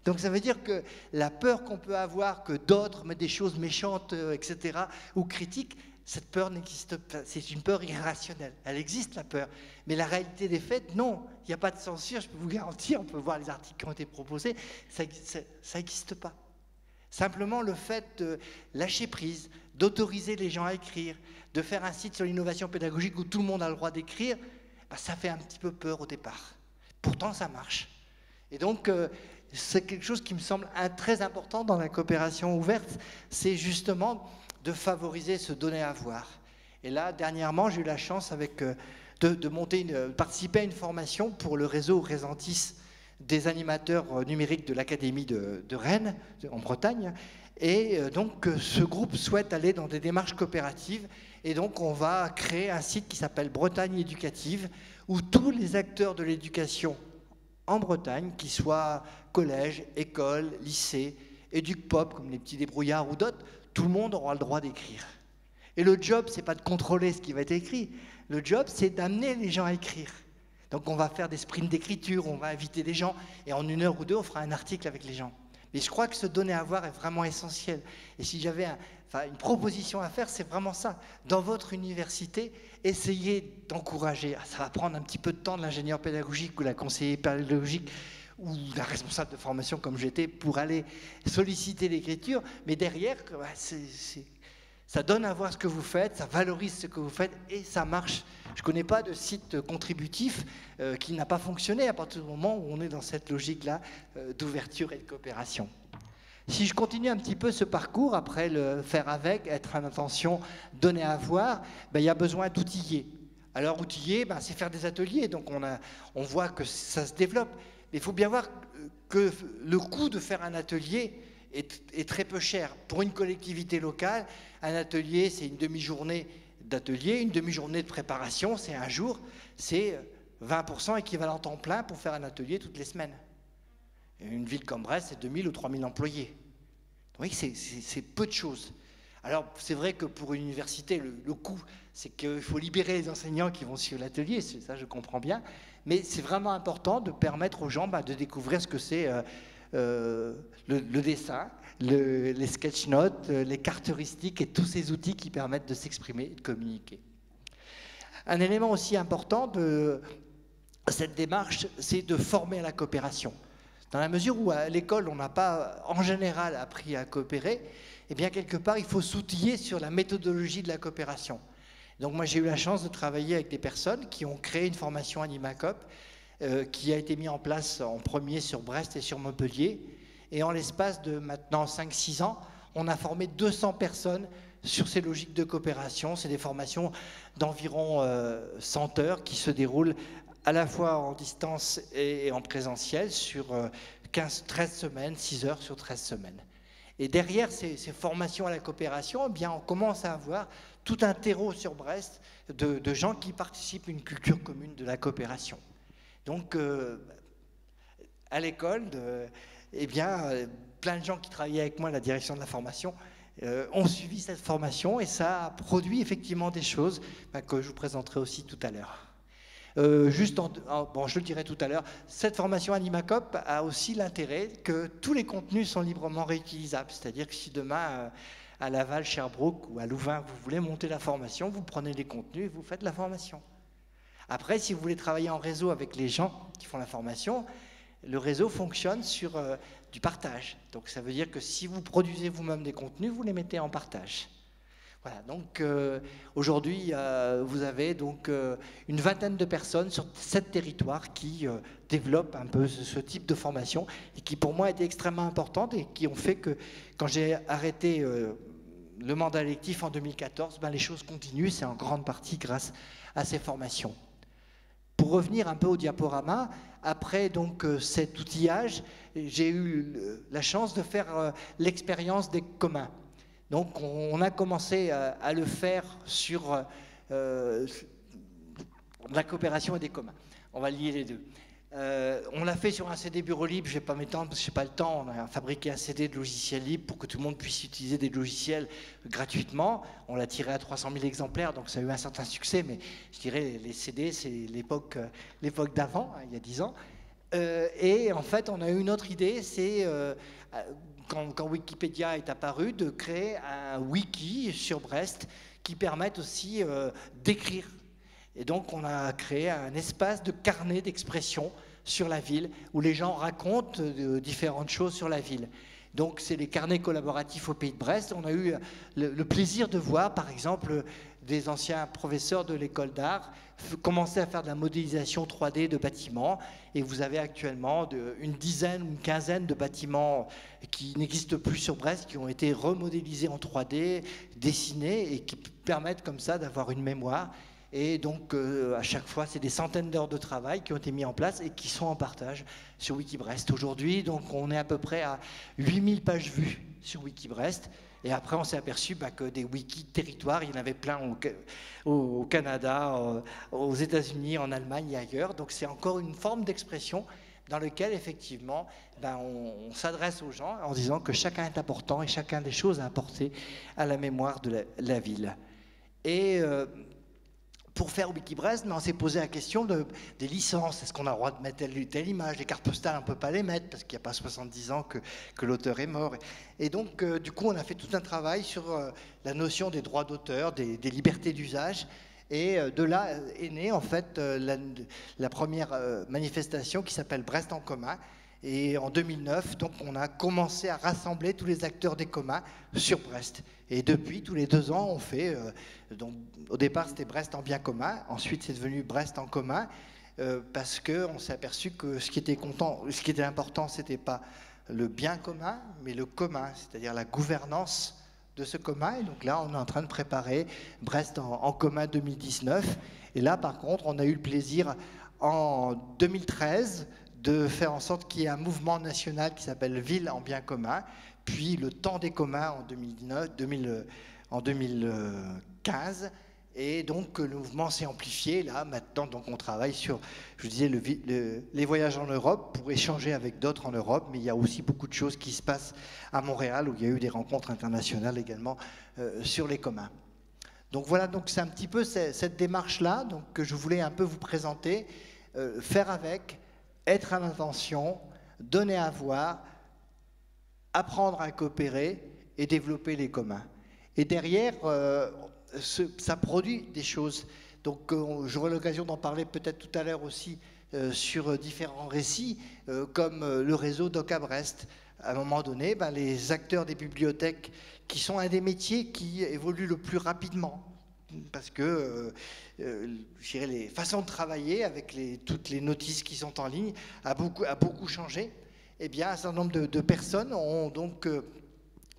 Donc ça veut dire que la peur qu'on peut avoir que d'autres mettent des choses méchantes, etc., ou critiquent, cette peur n'existe pas. C'est une peur irrationnelle. Elle existe, la peur. Mais la réalité des faits, non. Il n'y a pas de censure, je peux vous garantir. On peut voir les articles qui ont été proposés. Ça n'existe pas. Simplement, le fait de lâcher prise, d'autoriser les gens à écrire, de faire un site sur l'innovation pédagogique où tout le monde a le droit d'écrire, ça fait un petit peu peur au départ. Pourtant, ça marche. Et donc, c'est quelque chose qui me semble très important dans la coopération ouverte, c'est justement de favoriser ce donner à voir. Et là, dernièrement, j'ai eu la chance de participer à une formation pour le réseau Résentis des animateurs numériques de l'Académie de Rennes, en Bretagne. Et donc, ce groupe souhaite aller dans des démarches coopératives. Et donc, on va créer un site qui s'appelle Bretagne Éducative, où tous les acteurs de l'éducation en Bretagne, qu'ils soient collège, école, lycée, éduc-pop, comme les petits débrouillards ou d'autres, tout le monde aura le droit d'écrire. Et le job, c'est pas de contrôler ce qui va être écrit. Le job, c'est d'amener les gens à écrire. Donc on va faire des sprints d'écriture, on va inviter des gens, et en 1 heure ou 2, on fera un article avec les gens. Mais je crois que ce donner à voir est vraiment essentiel. Et si j'avais une proposition à faire, c'est vraiment ça. Dans votre université, essayez d'encourager. Ça va prendre un petit peu de temps de l'ingénieur pédagogique ou la conseillère pédagogique ou la responsable de formation comme j'étais pour aller solliciter l'écriture. Mais derrière, ça donne à voir ce que vous faites, ça valorise ce que vous faites et ça marche. Je ne connais pas de site contributif qui n'a pas fonctionné à partir du moment où on est dans cette logique-là d'ouverture et de coopération. Si je continue un petit peu ce parcours, après le faire avec, être en intention, donner à voir, il y a besoin d'outiller. Alors outiller, c'est faire des ateliers, donc on voit que ça se développe. Mais il faut bien voir que le coût de faire un atelier est très peu cher. Pour une collectivité locale, un atelier, c'est une demi-journée d'atelier, une demi-journée de préparation, c'est un jour, c'est 20% équivalent temps plein pour faire un atelier toutes les semaines. Une ville comme Brest, c'est 2000 ou 3000 employés. Oui, c'est peu de choses. Alors, c'est vrai que pour une université, le coût, c'est qu'il faut libérer les enseignants qui vont sur l'atelier, ça je comprends bien, mais c'est vraiment important de permettre aux gens de découvrir ce que c'est le dessin, les sketch notes, les cartes heuristiques et tous ces outils qui permettent de s'exprimer et de communiquer. Un élément aussi important de cette démarche, c'est de former à la coopération. Dans la mesure où à l'école, on n'a pas en général appris à coopérer, eh bien quelque part, il faut s'outiller sur la méthodologie de la coopération. Donc moi j'ai eu la chance de travailler avec des personnes qui ont créé une formation Animacop qui a été mise en place en premier sur Brest et sur Montpellier. Et en l'espace de maintenant 5-6 ans, on a formé 200 personnes sur ces logiques de coopération. C'est des formations d'environ 100 heures qui se déroulent à la fois en distance et en présentiel sur 13 semaines, 6 heures sur 13 semaines. Et derrière ces formations à la coopération, eh bien, on commence à avoir tout un terreau sur Brest de gens qui participent à une culture commune de la coopération. Donc, à l'école, eh bien, plein de gens qui travaillaient avec moi à la direction de la formation ont suivi cette formation et ça a produit effectivement des choses que je vous présenterai aussi tout à l'heure. Bon, je le dirai tout à l'heure, cette formation Animacop a aussi l'intérêt que tous les contenus sont librement réutilisables. C'est-à-dire que si demain, à Laval, Sherbrooke ou à Louvain, vous voulez monter la formation, vous prenez les contenus et vous faites la formation. Après, si vous voulez travailler en réseau avec les gens qui font la formation, le réseau fonctionne sur du partage. Donc ça veut dire que si vous produisez vous-même des contenus, vous les mettez en partage. Voilà, donc aujourd'hui, vous avez donc une vingtaine de personnes sur 7 territoires qui développent un peu ce type de formation et qui pour moi étaient extrêmement importantes et qui ont fait que quand j'ai arrêté le mandat électif en 2014, ben, les choses continuent, c'est en grande partie grâce à ces formations. Pour revenir un peu au diaporama, après donc cet outillage, j'ai eu la chance de faire l'expérience des communs. Donc on a commencé à le faire sur la coopération et des communs. On va lier les deux. On l'a fait sur un CD bureau libre, je ne vais pas m'étendre parce que je n'ai pas le temps. On a fabriqué un CD de logiciels libres pour que tout le monde puisse utiliser des logiciels gratuitement. On l'a tiré à 300 000 exemplaires, donc ça a eu un certain succès, mais je dirais les CD, c'est l'époque d'avant, hein, il y a 10 ans. Et en fait, on a eu une autre idée, c'est quand Wikipédia est apparu, de créer un wiki sur Brest qui permette aussi d'écrire. Et donc, on a créé un espace de carnet d'expression sur la ville où les gens racontent différentes choses sur la ville. Donc, c'est les carnets collaboratifs au Pays de Brest. On a eu le plaisir de voir, par exemple, des anciens professeurs de l'école d'art commencer à faire de la modélisation 3D de bâtiments. Et vous avez actuellement une dizaine ou une quinzaine de bâtiments qui n'existent plus sur Brest, qui ont été remodélisés en 3D, dessinés et qui permettent comme ça d'avoir une mémoire. Et donc, à chaque fois, c'est des centaines d'heures de travail qui ont été mis en place et qui sont en partage sur Wikibrest. Aujourd'hui, donc, on est à peu près à 8000 pages vues sur Wikibrest. Et après, on s'est aperçu que des wikis territoires, il y en avait plein au Canada, aux États-Unis, en Allemagne et ailleurs. Donc, c'est encore une forme d'expression dans laquelle, effectivement, on s'adresse aux gens en disant que chacun est important et chacun a des choses à apporter à la mémoire de la ville. Et pour faire Wikibrest, on s'est posé la question des licences. Est-ce qu'on a le droit de mettre telle image? Les cartes postales, on ne peut pas les mettre parce qu'il n'y a pas 70 ans que l'auteur est mort. Et donc, du coup, on a fait tout un travail sur la notion des droits d'auteur, des libertés d'usage. Et de là est née, en fait, la première manifestation qui s'appelle Brest en commun. Et en 2009, donc, on a commencé à rassembler tous les acteurs des communs sur Brest. Et depuis, tous les 2 ans, on fait... donc, au départ, c'était Brest en bien commun. Ensuite, c'est devenu Brest en commun parce qu'on s'est aperçu que ce qui était important, ce n'était pas le bien commun, mais le commun, c'est-à-dire la gouvernance de ce commun. Et donc là, on est en train de préparer Brest en commun 2019. Et là, par contre, on a eu le plaisir en 2013 de faire en sorte qu'il y ait un mouvement national qui s'appelle Ville en bien commun, puis le Temps des communs en 2015, et donc le mouvement s'est amplifié. Là, maintenant, donc, on travaille sur, je disais, les voyages en Europe pour échanger avec d'autres en Europe, mais il y a aussi beaucoup de choses qui se passent à Montréal, où il y a eu des rencontres internationales également sur les communs. Donc voilà, donc c'est un petit peu cette démarche-là que je voulais un peu vous présenter, faire avec, être à l'intention, donner à voir, apprendre à coopérer et développer les communs. Et derrière, ça produit des choses. Donc j'aurai l'occasion d'en parler peut-être tout à l'heure aussi sur différents récits, comme le réseau Doc à Brest. À un moment donné, les acteurs des bibliothèques, qui sont un des métiers qui évolue le plus rapidement. parce que je dirais, les façons de travailler avec toutes les notices qui sont en ligne a beaucoup changé. Eh bien, un certain nombre de personnes ont donc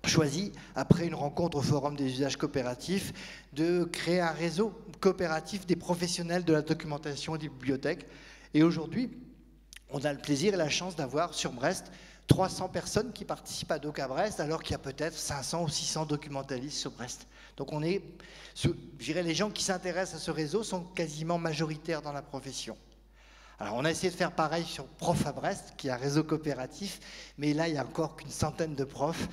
choisi, après une rencontre au Forum des usages coopératifs, de créer un réseau coopératif des professionnels de la documentation et des bibliothèques. Et aujourd'hui, on a le plaisir et la chance d'avoir sur Brest 300 personnes qui participent à Doc à Brest, alors qu'il y a peut-être 500 ou 600 documentalistes sur Brest. Donc je dirais, les gens qui s'intéressent à ce réseau sont quasiment majoritaires dans la profession. Alors on a essayé de faire pareil sur Prof à Brest, qui est un réseau coopératif, mais là il n'y a encore qu'une centaine de profs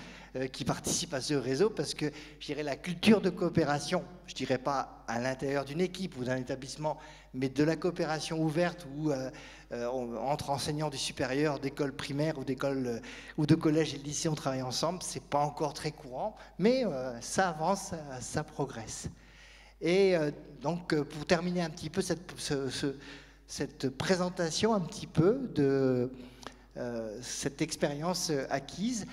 qui participent à ce réseau, parce que je dirais la culture de coopération, je dirais pas à l'intérieur d'une équipe ou d'un établissement, mais de la coopération ouverte où entre enseignants du supérieur, d'école primaire ou d'école ou de collège et de lycée on travaille ensemble, c'est pas encore très courant, mais ça avance, ça progresse. Et donc pour terminer un petit peu cette présentation un petit peu de cette expérience acquise,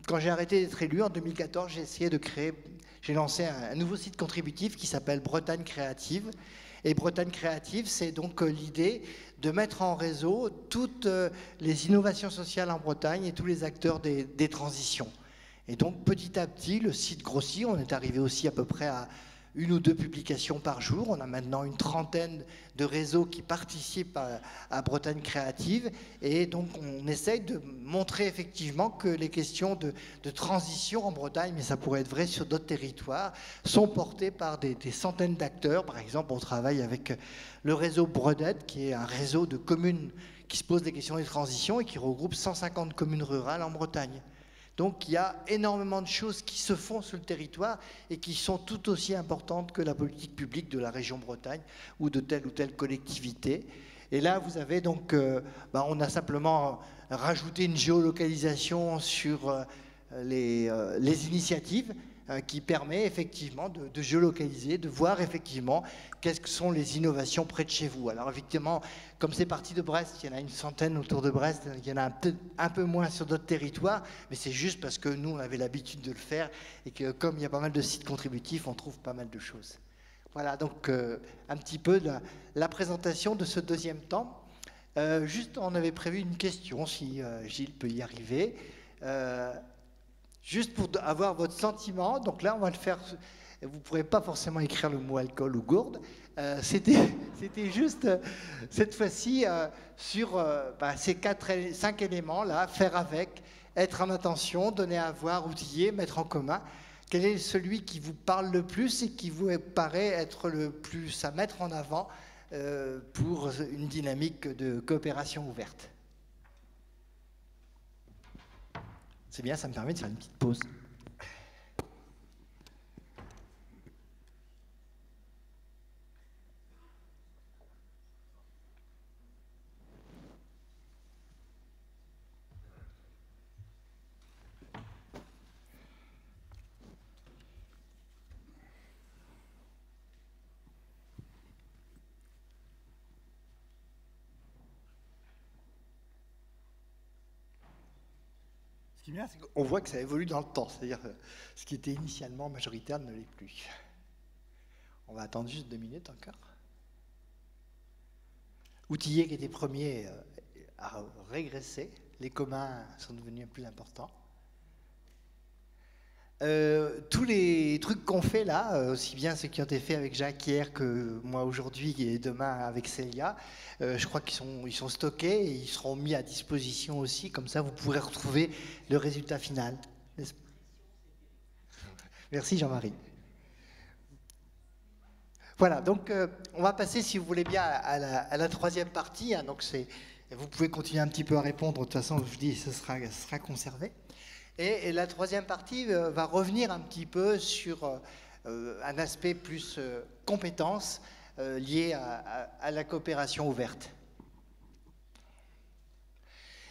quand j'ai arrêté d'être élu en 2014, j'ai lancé un nouveau site contributif qui s'appelle Bretagne Créative. Et Bretagne Créative, c'est donc l'idée de mettre en réseau toutes les innovations sociales en Bretagne et tous les acteurs des transitions. Et donc petit à petit, le site grossit, on est arrivé aussi à peu près à 1 ou 2 publications par jour. On a maintenant une trentaine de réseaux qui participent à Bretagne Créative. Et donc, on essaye de montrer effectivement que les questions de transition en Bretagne, mais ça pourrait être vrai sur d'autres territoires, sont portées par des centaines d'acteurs. Par exemple, on travaille avec le réseau Bredette, qui est un réseau de communes qui se posent des questions de transition et qui regroupe 150 communes rurales en Bretagne. Donc il y a énormément de choses qui se font sur le territoire et qui sont tout aussi importantes que la politique publique de la région Bretagne ou de telle collectivité. Et là, vous avez donc, on a simplement rajouté une géolocalisation sur les initiatives qui permet effectivement de géolocaliser, de voir effectivement quelles sont les innovations près de chez vous. Alors effectivement, comme c'est parti de Brest, il y en a une centaine autour de Brest, il y en a un peu moins sur d'autres territoires, mais c'est juste parce que nous, on avait l'habitude de le faire et que comme il y a pas mal de sites contributifs, on trouve pas mal de choses. Voilà, donc un petit peu la présentation de ce deuxième temps. Juste, on avait prévu une question, si Gilles peut y arriver. Juste pour avoir votre sentiment, donc là on va le faire, vous ne pourrez pas forcément écrire le mot alcool ou gourde, c'était juste cette fois-ci sur ces 5 éléments là, faire avec, être en attention, donner à voir, outiller, mettre en commun. Quel est celui qui vous parle le plus et qui vous paraît être le plus à mettre en avant pour une dynamique de coopération ouverte? C'est bien, ça me permet de faire une petite pause. Ce qui est bien, c'est qu'on voit que ça évolue dans le temps, c'est-à-dire ce qui était initialement majoritaire ne l'est plus. On va attendre juste 2 minutes encore. Outiller qui était premier a régressé, les communs sont devenus plus importants. Tous les trucs qu'on fait là, aussi bien ceux qui ont été faits avec Jacques hier que moi aujourd'hui et demain avec Célia, je crois qu'ils sont stockés et ils seront mis à disposition aussi, comme ça vous pourrez retrouver le résultat final. Merci Jean-Marie. Voilà, donc on va passer, si vous voulez bien, à la troisième partie. Hein, donc vous pouvez continuer un petit peu à répondre, de toute façon, je vous dis, ce sera conservé. Et la troisième partie va revenir un petit peu sur un aspect plus compétences lié à la coopération ouverte.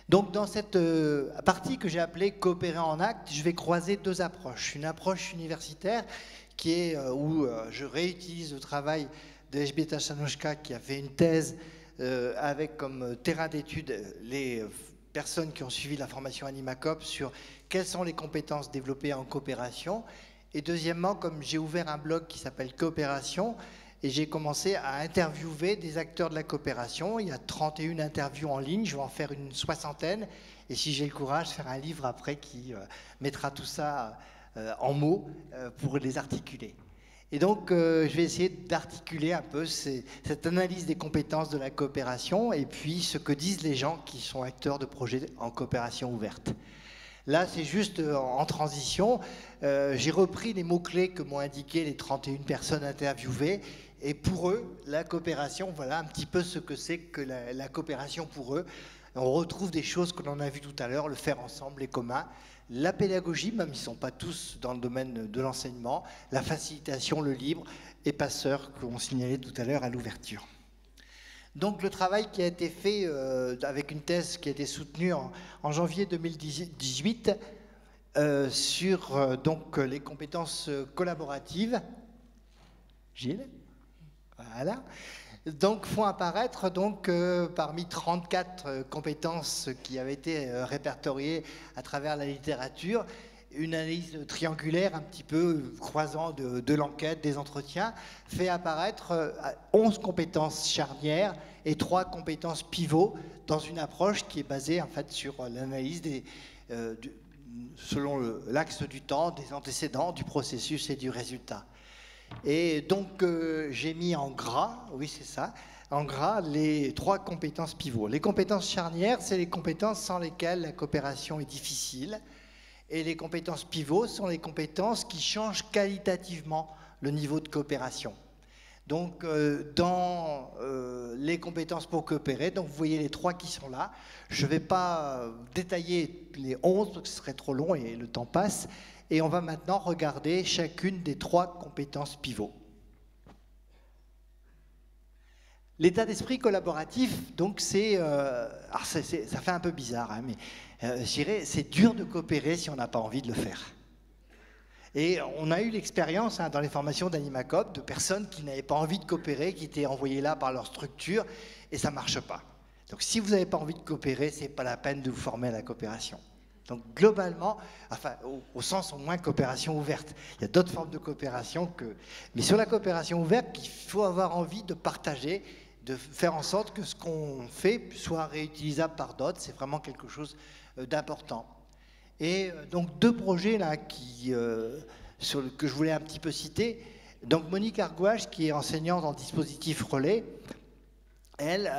Donc dans cette partie que j'ai appelée coopérer en acte, je vais croiser 2 approches. Une approche universitaire qui est où je réutilise le travail de Elżbieta Szanowska qui a fait une thèse avec comme terrain d'étude les personnes qui ont suivi la formation Animacop sur quelles sont les compétences développées en coopération. Et deuxièmement, comme j'ai ouvert un blog qui s'appelle Coopération, et j'ai commencé à interviewer des acteurs de la coopération. Il y a 31 interviews en ligne, je vais en faire une 60aine. Et si j'ai le courage, faire un livre après qui mettra tout ça en mots pour les articuler. Et donc, je vais essayer d'articuler un peu cette analyse des compétences de la coopération et puis ce que disent les gens qui sont acteurs de projets en coopération ouverte. Là, c'est juste en transition. J'ai repris les mots-clés que m'ont indiqué les 31 personnes interviewées. Et pour eux, la coopération, voilà un petit peu ce que c'est que la coopération pour eux. On retrouve des choses que l'on a vues tout à l'heure, le faire ensemble, les communs. La pédagogie, même ils ne sont pas tous dans le domaine de l'enseignement. La facilitation, le libre, et passeur, qu'on signalait tout à l'heure à l'ouverture. Donc le travail qui a été fait avec une thèse qui a été soutenue en janvier 2018 sur donc, les compétences collaboratives. Gilles ? Voilà. Donc font apparaître donc, parmi 34 compétences qui avaient été répertoriées à travers la littérature, une analyse triangulaire un petit peu croisant de l'enquête, des entretiens, fait apparaître 11 compétences charnières et 3 compétences pivots dans une approche qui est basée en fait sur l'analyse selon l'axe du temps, des antécédents, du processus et du résultat. Et donc j'ai mis en gras, oui c'est ça, en gras les 3 compétences pivots. Les compétences charnières, c'est les compétences sans lesquelles la coopération est difficile. Et les compétences pivots sont les compétences qui changent qualitativement le niveau de coopération. Donc, dans les compétences pour coopérer, donc vous voyez les 3 qui sont là. Je ne vais pas détailler les 11 parce que ce serait trop long et le temps passe. Et on va maintenant regarder chacune des 3 compétences pivots. L'état d'esprit collaboratif, donc c'est, ça fait un peu bizarre, hein, mais je dirais, c'est dur de coopérer si on n'a pas envie de le faire. Et on a eu l'expérience dans les formations d'Animacop de personnes qui n'avaient pas envie de coopérer, qui étaient envoyées là par leur structure, et ça ne marche pas. Donc si vous n'avez pas envie de coopérer, ce n'est pas la peine de vous former à la coopération. Donc globalement, enfin au sens au moins coopération ouverte. Il y a d'autres formes de coopération mais sur la coopération ouverte, il faut avoir envie de partager, de faire en sorte que ce qu'on fait soit réutilisable par d'autres. C'est vraiment quelque chose d'important. Et donc 2 projets là que je voulais un petit peu citer. Donc Monique Argouage, qui est enseignante en dispositif relais, elle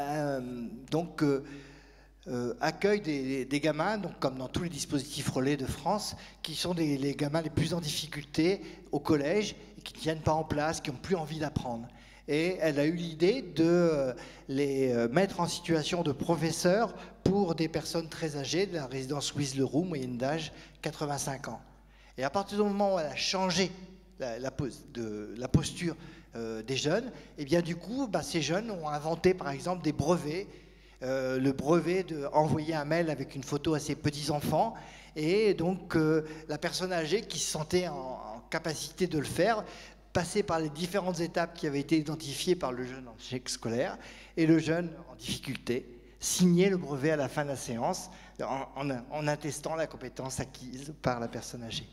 accueille des gamins, donc comme dans tous les dispositifs relais de France, qui sont les gamins les plus en difficulté au collège, et qui ne tiennent pas en place, qui n'ont plus envie d'apprendre. Et elle a eu l'idée de les mettre en situation de professeurs pour des personnes très âgées de la résidence Louise Leroux, moyenne d'âge 85 ans. Et à partir du moment où elle a changé la posture des jeunes, et bien du coup, ces jeunes ont inventé par exemple des brevets, le brevet d'envoyer un mail avec une photo à ses petits-enfants, et donc la personne âgée qui se sentait en capacité de le faire, passer par les différentes étapes qui avaient été identifiées par le jeune en échec scolaire et le jeune en difficulté, signer le brevet à la fin de la séance en attestant la compétence acquise par la personne âgée.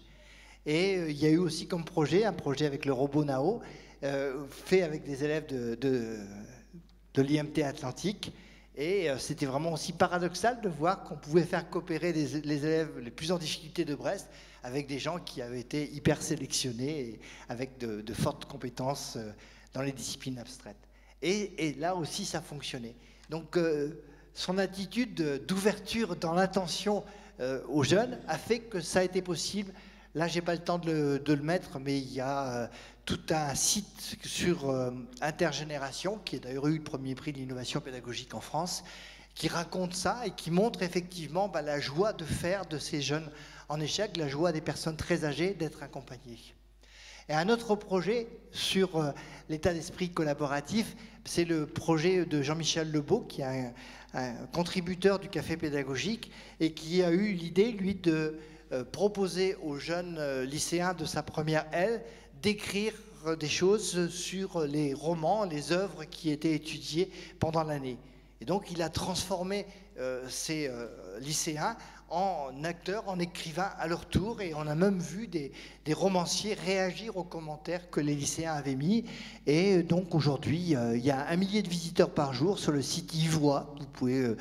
Et il y a eu aussi comme projet, un projet avec le robot Nao, fait avec des élèves de l'IMT Atlantique. Et c'était vraiment aussi paradoxal de voir qu'on pouvait faire coopérer les élèves les plus en difficulté de Brest avec des gens qui avaient été hyper sélectionnés et avec de fortes compétences dans les disciplines abstraites. Et là aussi, ça fonctionnait. Donc, son attitude d'ouverture dans l'attention aux jeunes a fait que ça a été possible. Là, je n'ai pas le temps de le mettre, mais il y a tout un site sur Intergénération, qui a d'ailleurs eu le premier prix de l'innovation pédagogique en France, qui raconte ça et qui montre effectivement la joie de faire de ces jeunes en échec, la joie des personnes très âgées d'être accompagnées. Et un autre projet sur l'état d'esprit collaboratif, c'est le projet de Jean-Michel Lebeau, qui est un contributeur du Café pédagogique et qui a eu l'idée, lui, de proposer aux jeunes lycéens de sa première L d'écrire des choses sur les romans, les œuvres qui étaient étudiées pendant l'année. Et donc il a transformé ces lycéens en acteurs, en écrivains à leur tour, et on a même vu des romanciers réagir aux commentaires que les lycéens avaient mis. Et donc aujourd'hui, il y a 1 millier de visiteurs par jour sur le site Ivois, vous pouvez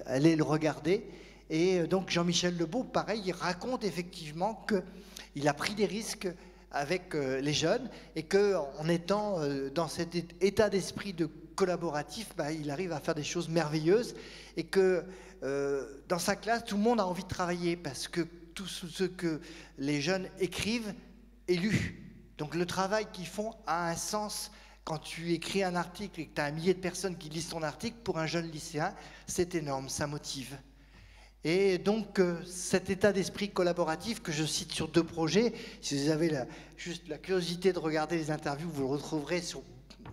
aller le regarder. Et donc Jean-Michel Lebeau, pareil, il raconte effectivement qu'il a pris des risques avec les jeunes, et qu'en étant dans cet état d'esprit de collaboratif, il arrive à faire des choses merveilleuses, et que dans sa classe, tout le monde a envie de travailler parce que tout ce que les jeunes écrivent est lu. Donc le travail qu'ils font a un sens. Quand tu écris un article et que tu as 1 millier de personnes qui lisent ton article, pour un jeune lycéen, c'est énorme, ça motive. Et donc cet état d'esprit collaboratif que je cite sur 2 projets, si vous avez juste la curiosité de regarder les interviews, vous le retrouverez sur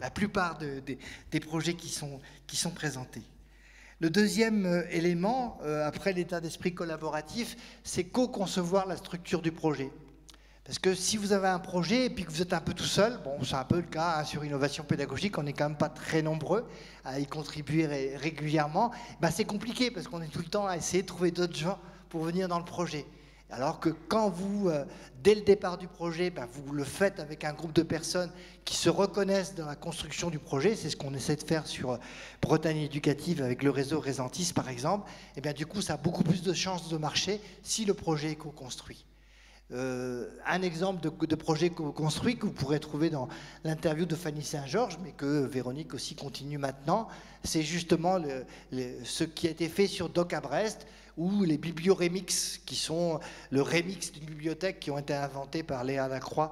la plupart des projets qui sont présentés. Le deuxième élément, après l'état d'esprit collaboratif, c'est co-concevoir la structure du projet. Parce que si vous avez un projet et puis que vous êtes un peu tout seul, bon, c'est un peu le cas sur Innovation Pédagogique, on n'est quand même pas très nombreux à y contribuer régulièrement, c'est compliqué parce qu'on est tout le temps à essayer de trouver d'autres gens pour venir dans le projet. Alors que quand vous, dès le départ du projet, vous le faites avec un groupe de personnes qui se reconnaissent dans la construction du projet, c'est ce qu'on essaie de faire sur Bretagne Éducative avec le réseau Résentis par exemple, et bien du coup ça a beaucoup plus de chances de marcher si le projet est co-construit. Un exemple de projet construit que vous pourrez trouver dans l'interview de Fanny Saint-Georges, mais que Véronique aussi continue maintenant, c'est justement ce qui a été fait sur Doc à Brest, ou les biblioremix, qui sont le remix d'une bibliothèque qui ont été inventées par Léa Lacroix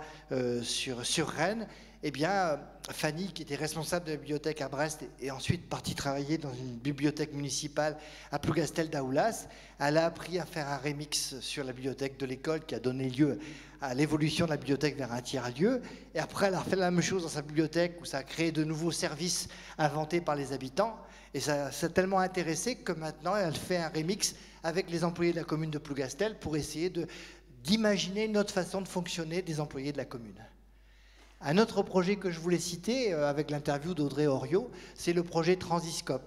sur Rennes. Eh bien, Fanny, qui était responsable de la bibliothèque à Brest, est ensuite partie travailler dans une bibliothèque municipale à Plougastel d'Aoulas. Elle a appris à faire un remix sur la bibliothèque de l'école qui a donné lieu à l'évolution de la bibliothèque vers un tiers-lieu. Et après, elle a refait la même chose dans sa bibliothèque où ça a créé de nouveaux services inventés par les habitants. Et ça s'est tellement intéressé que maintenant, elle fait un remix avec les employés de la commune de Plougastel pour essayer d'imaginer une autre façon de fonctionner des employés de la commune. Un autre projet que je voulais citer avec l'interview d'Audrey Oriot, c'est le projet Transiscope.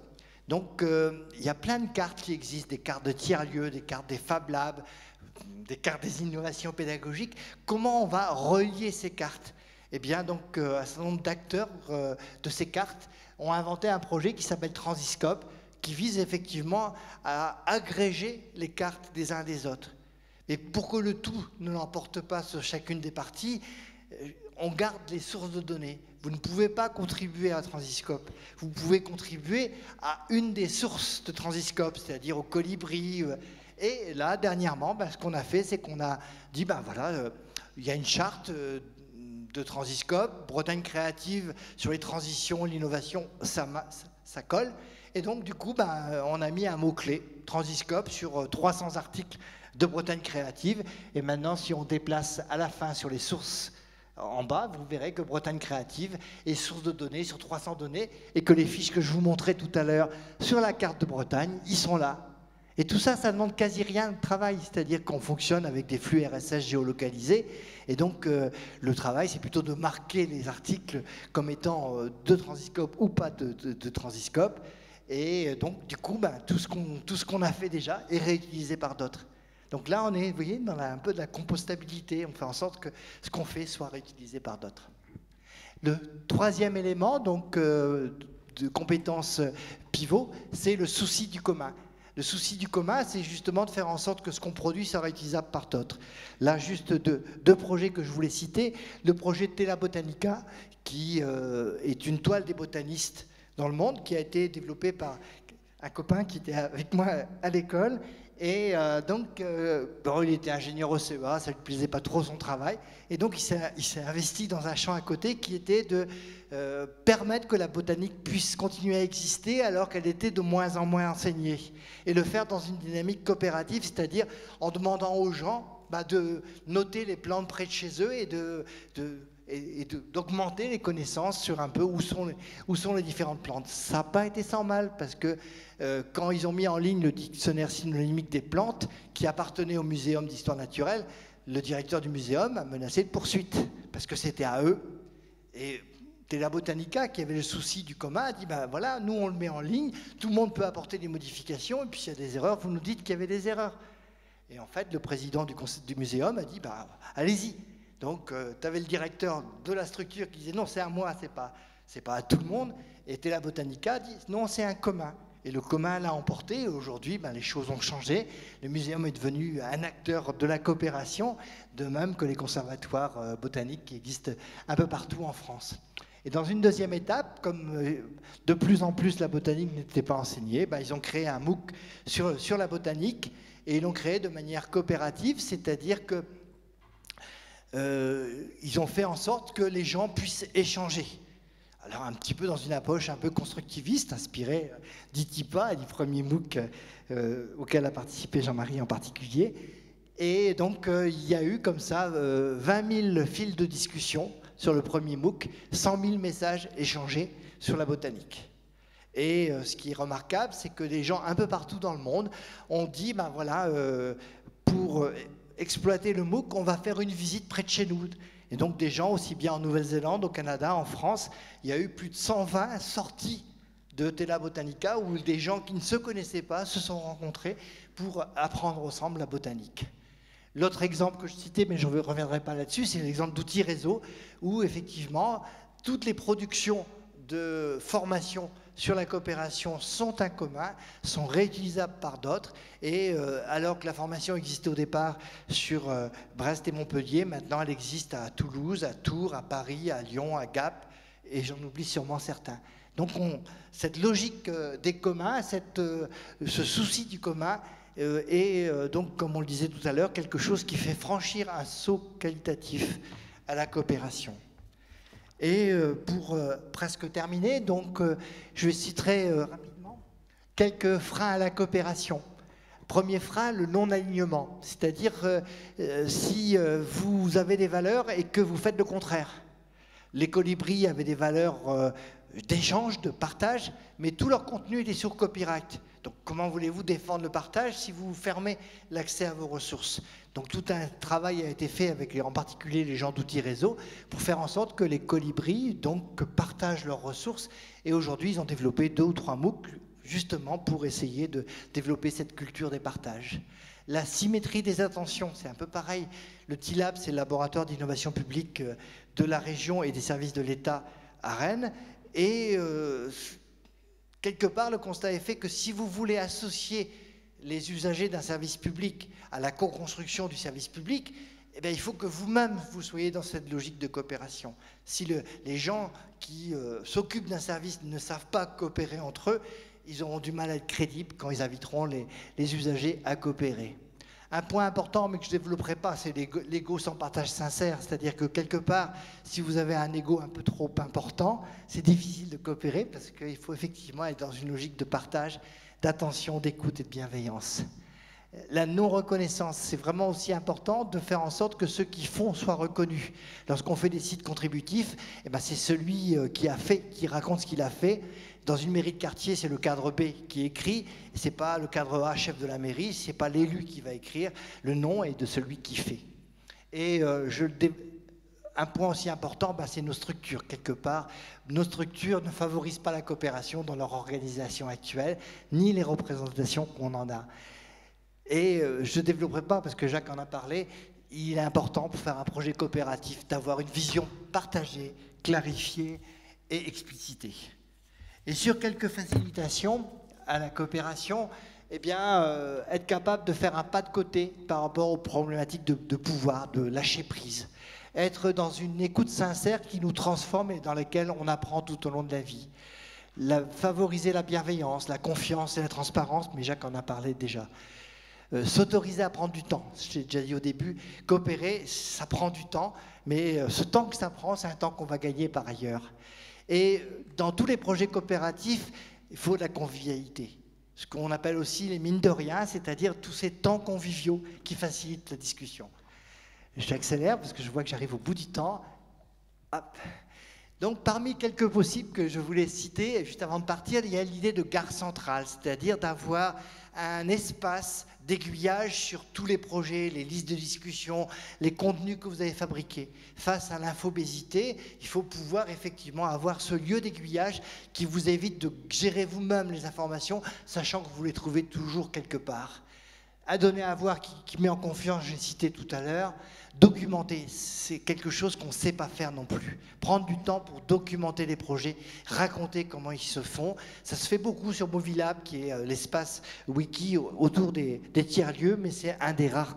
Donc il y a plein de cartes qui existent, des cartes de tiers-lieux, des cartes des Fab Labs, des cartes des innovations pédagogiques. Comment on va relier ces cartes? Eh bien donc un certain nombre d'acteurs de ces cartes ont inventé un projet qui s'appelle Transiscope, qui vise effectivement à agréger les cartes des uns des autres. Et pour que le tout ne l'emporte pas sur chacune des parties, on garde les sources de données. Vous ne pouvez pas contribuer à Transiscope. Vous pouvez contribuer à une des sources de Transiscope, c'est-à-dire au Colibri. Et là, dernièrement, ce qu'on a fait, c'est qu'on a dit, voilà, il y a une charte de Transiscope, Bretagne créative sur les transitions, l'innovation, ça colle. Et donc, du coup, on a mis un mot-clé, Transiscope, sur 300 articles de Bretagne créative. Et maintenant, si on déplace à la fin sur les sources en bas, vous verrez que Bretagne créative est source de données sur 300 données et que les fiches que je vous montrais tout à l'heure sur la carte de Bretagne, ils sont là. Et tout ça, ça demande quasi rien de travail, c'est-à-dire qu'on fonctionne avec des flux RSS géolocalisés. Et donc, le travail, c'est plutôt de marquer les articles comme étant de Transiscope ou pas de Transiscope. Et donc, du coup, tout ce qu'on a fait déjà est réutilisé par d'autres. Donc là, on est, vous voyez, dans un peu de la compostabilité. On fait en sorte que ce qu'on fait soit réutilisé par d'autres. Le troisième élément, donc, de compétence pivot, c'est le souci du commun. Le souci du commun, c'est justement de faire en sorte que ce qu'on produit soit réutilisable par d'autres. Là, juste deux projets que je voulais citer. Le projet Tela Botanica, qui est une toile des botanistes dans le monde, qui a été développé par un copain qui était avec moi à l'école. Et donc, il était ingénieur au CEA, ça ne lui plaisait pas trop son travail. Et donc, il s'est investi dans un champ à côté qui était de permettre que la botanique puisse continuer à exister alors qu'elle était de moins en moins enseignée. Et le faire dans une dynamique coopérative, c'est-à-dire en demandant aux gens de noter les plantes près de chez eux et d'augmenter les connaissances sur un peu où sont les différentes plantes. Ça n'a pas été sans mal, parce que quand ils ont mis en ligne le dictionnaire synonymique des plantes, qui appartenait au Muséum d'histoire naturelle, le directeur du muséum a menacé de poursuite, parce que c'était à eux. Et Tela Botanica, qui avait le souci du commun, a dit, voilà, nous on le met en ligne, tout le monde peut apporter des modifications, et puis s'il y a des erreurs, vous nous dites qu'il y avait des erreurs. Et en fait, le président du muséum a dit, bah, allez-y. Donc, tu avais le directeur de la structure qui disait, non, c'est à moi, c'est pas à tout le monde. Et Tela Botanica dit, non, c'est un commun. Et le commun l'a emporté. Aujourd'hui, ben, les choses ont changé. Le muséum est devenu un acteur de la coopération, de même que les conservatoires botaniques qui existent un peu partout en France. Et dans une deuxième étape, comme de plus en plus la botanique n'était pas enseignée, ben, ils ont créé un MOOC sur la botanique, et ils l'ont créé de manière coopérative, c'est-à-dire que ils ont fait en sorte que les gens puissent échanger. Alors un petit peu dans une approche un peu constructiviste, inspirée d'ITIPA et du premier MOOC auquel a participé Jean-Marie en particulier. Et donc il y a eu comme ça 20 000 fils de discussion sur le premier MOOC, 100 000 messages échangés sur la botanique. Et ce qui est remarquable, c'est que des gens un peu partout dans le monde ont dit, ben voilà, pour exploiter le MOOC, on va faire une visite près de chez nous. Et donc des gens, aussi bien en Nouvelle-Zélande, au Canada, en France, il y a eu plus de 120 sorties de Tela Botanica où des gens qui ne se connaissaient pas se sont rencontrés pour apprendre ensemble la botanique. L'autre exemple que je citais, mais je ne reviendrai pas là-dessus, c'est l'exemple d'Outils Réseau, où effectivement, toutes les productions de formation sur la coopération sont en commun, sont réutilisables par d'autres, et alors que la formation existait au départ sur Brest et Montpellier, maintenant elle existe à Toulouse, à Tours, à Paris, à Lyon, à Gap, et j'en oublie sûrement certains. Donc cette logique des communs, ce souci du commun, est donc, comme on le disait tout à l'heure, quelque chose qui fait franchir un saut qualitatif à la coopération. Et pour presque terminer, donc, je citerai rapidement quelques freins à la coopération. Premier frein, le non-alignement, c'est-à-dire si vous avez des valeurs et que vous faites le contraire. Les colibris avaient des valeurs d'échange, de partage, mais tout leur contenu était sur copyright. Donc comment voulez-vous défendre le partage si vous fermez l'accès à vos ressources? Donc tout un travail a été fait avec en particulier les gens d'Outils Réseau pour faire en sorte que les colibris donc, partagent leurs ressources. Et aujourd'hui, ils ont développé 2 ou 3 MOOC justement pour essayer de développer cette culture des partages. La symétrie des attentions, c'est un peu pareil. Le TILAB, c'est le laboratoire d'innovation publique de la région et des services de l'État à Rennes. Et quelque part, le constat est fait que si vous voulez associer les usagers d'un service public à la co-construction du service public, eh bien, il faut que vous-même, vous soyez dans cette logique de coopération. Si les gens qui s'occupent d'un service ne savent pas coopérer entre eux, ils auront du mal à être crédibles quand ils inviteront les usagers à coopérer. Un point important, mais que je ne développerai pas, c'est l'ego sans partage sincère. C'est-à-dire que quelque part, si vous avez un ego un peu trop important, c'est difficile de coopérer parce qu'il faut effectivement être dans une logique de partage, d'attention, d'écoute et de bienveillance. La non-reconnaissance, c'est vraiment aussi important de faire en sorte que ceux qui font soient reconnus. Lorsqu'on fait des sites contributifs, eh ben c'est celui qui a fait, qui raconte ce qu'il a fait. Dans une mairie de quartier, c'est le cadre B qui écrit, ce n'est pas le cadre A, chef de la mairie, ce n'est pas l'élu qui va écrire, le nom est de celui qui fait. Et un point aussi important, ben, c'est nos structures. Quelque part, nos structures ne favorisent pas la coopération dans leur organisation actuelle, ni les représentations qu'on en a. Et je ne développerai pas, parce que Jacques en a parlé, il est important pour faire un projet coopératif d'avoir une vision partagée, clarifiée et explicitée. Et sur quelques facilitations à la coopération, eh bien, être capable de faire un pas de côté par rapport aux problématiques de pouvoir, de lâcher prise. Être dans une écoute sincère qui nous transforme et dans laquelle on apprend tout au long de la vie. Favoriser la bienveillance, la confiance et la transparence, mais Jacques en a parlé déjà. S'autoriser à prendre du temps. J'ai déjà dit au début, coopérer, ça prend du temps, mais ce temps que ça prend, c'est un temps qu'on va gagner par ailleurs. Et dans tous les projets coopératifs, il faut de la convivialité. Ce qu'on appelle aussi les mines de rien, c'est-à-dire tous ces temps conviviaux qui facilitent la discussion. J'accélère parce que je vois que j'arrive au bout du temps. Hop. Donc, parmi quelques possibles que je voulais citer, juste avant de partir, il y a l'idée de gare centrale, c'est-à-dire d'avoir un espace d'aiguillage sur tous les projets, les listes de discussion, les contenus que vous avez fabriqués. Face à l'infobésité, il faut pouvoir effectivement avoir ce lieu d'aiguillage qui vous évite de gérer vous-même les informations, sachant que vous les trouvez toujours quelque part. à donner à voir qui met en confiance, j'ai cité tout à l'heure. Documenter, c'est quelque chose qu'on ne sait pas faire non plus. Prendre du temps pour documenter les projets, raconter comment ils se font. Ça se fait beaucoup sur Movilab, qui est l'espace wiki autour des tiers-lieux, mais c'est un des rares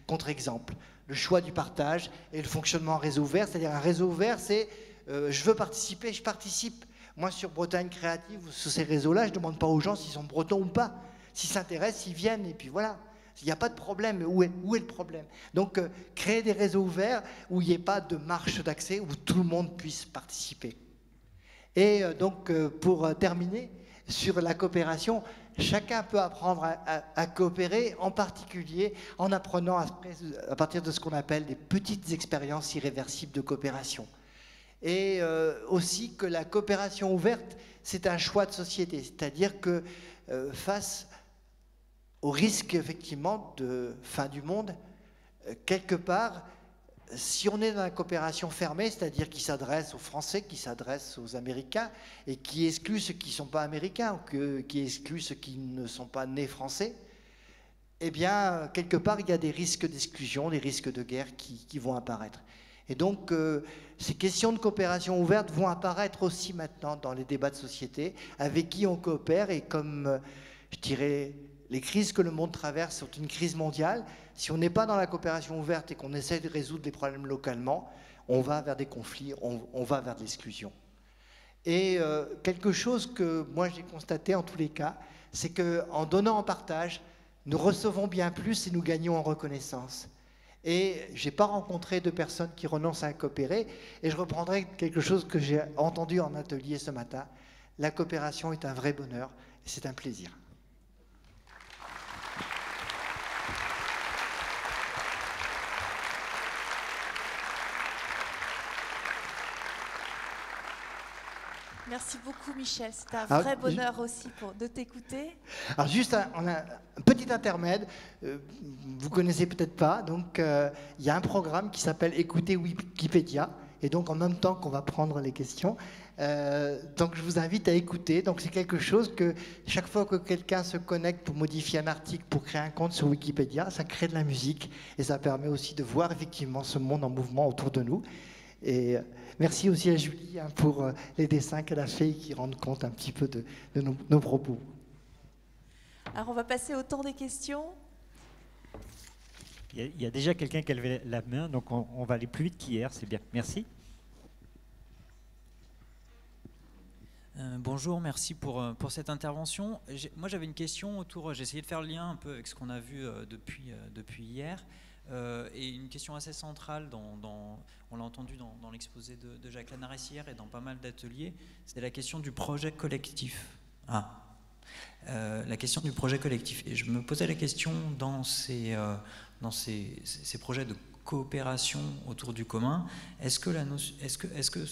contre-exemples. Le choix du partage et le fonctionnement en réseau ouvert, c'est-à-dire un réseau ouvert, c'est je veux participer, je participe. Moi, sur Bretagne Créative, sur ces réseaux-là, je ne demande pas aux gens s'ils sont bretons ou pas. S'ils s'intéressent, ils viennent, et puis voilà. Il n'y a pas de problème. Où est le problème? Donc, créer des réseaux ouverts où il n'y ait pas de marche d'accès, où tout le monde puisse participer. Et donc, pour terminer, sur la coopération, chacun peut apprendre à coopérer, en particulier en apprenant à partir de ce qu'on appelle des petites expériences irréversibles de coopération. Et aussi que la coopération ouverte, c'est un choix de société. C'est-à-dire que face au risque, effectivement, de fin du monde, quelque part, si on est dans la coopération fermée, c'est-à-dire qui s'adresse aux Français, qui s'adresse aux Américains, et qui exclut ceux qui ne sont pas américains, ou qui exclut ceux qui ne sont pas nés français, eh bien, quelque part, il y a des risques d'exclusion, des risques de guerre qui vont apparaître. Et donc, ces questions de coopération ouverte vont apparaître aussi maintenant dans les débats de société, avec qui on coopère, et comme, je dirais, les crises que le monde traverse sont une crise mondiale. Si on n'est pas dans la coopération ouverte et qu'on essaie de résoudre les problèmes localement, on va vers des conflits, on va vers de l'exclusion. Et quelque chose que moi j'ai constaté en tous les cas, c'est qu'en donnant en partage, nous recevons bien plus et nous gagnons en reconnaissance. Et je n'ai pas rencontré de personnes qui renoncent à coopérer. Et je reprendrai quelque chose que j'ai entendu en atelier ce matin. La coopération est un vrai bonheur et c'est un plaisir. Merci beaucoup, Michel. C'est un vrai bonheur aussi de t'écouter. Alors juste, on a un petit intermède. Vous connaissez peut-être pas. Donc, il y a un programme qui s'appelle Écoutez Wikipédia. Et donc, en même temps qu'on va prendre les questions, donc je vous invite à écouter. Donc, c'est quelque chose que chaque fois que quelqu'un se connecte pour modifier un article, pour créer un compte sur Wikipédia, ça crée de la musique et ça permet aussi de voir effectivement ce monde en mouvement autour de nous. Et merci aussi à Julie pour les dessins qu'elle a fait et qui rendent compte un petit peu de nos propos. Alors on va passer au temps des questions. Il y a déjà quelqu'un qui a levé la main, donc on va aller plus vite qu'hier, c'est bien. Merci. Bonjour, merci pour cette intervention. Moi j'avais une question autour, j'ai essayé de faire le lien un peu avec ce qu'on a vu depuis hier. Et une question assez centrale, on l'a entendu dans l'exposé de Jacques Lanaressière et dans pas mal d'ateliers, c'est la question du projet collectif. La question du projet collectif. Et je me posais la question dans ces projets de coopération autour du commun, est-ce que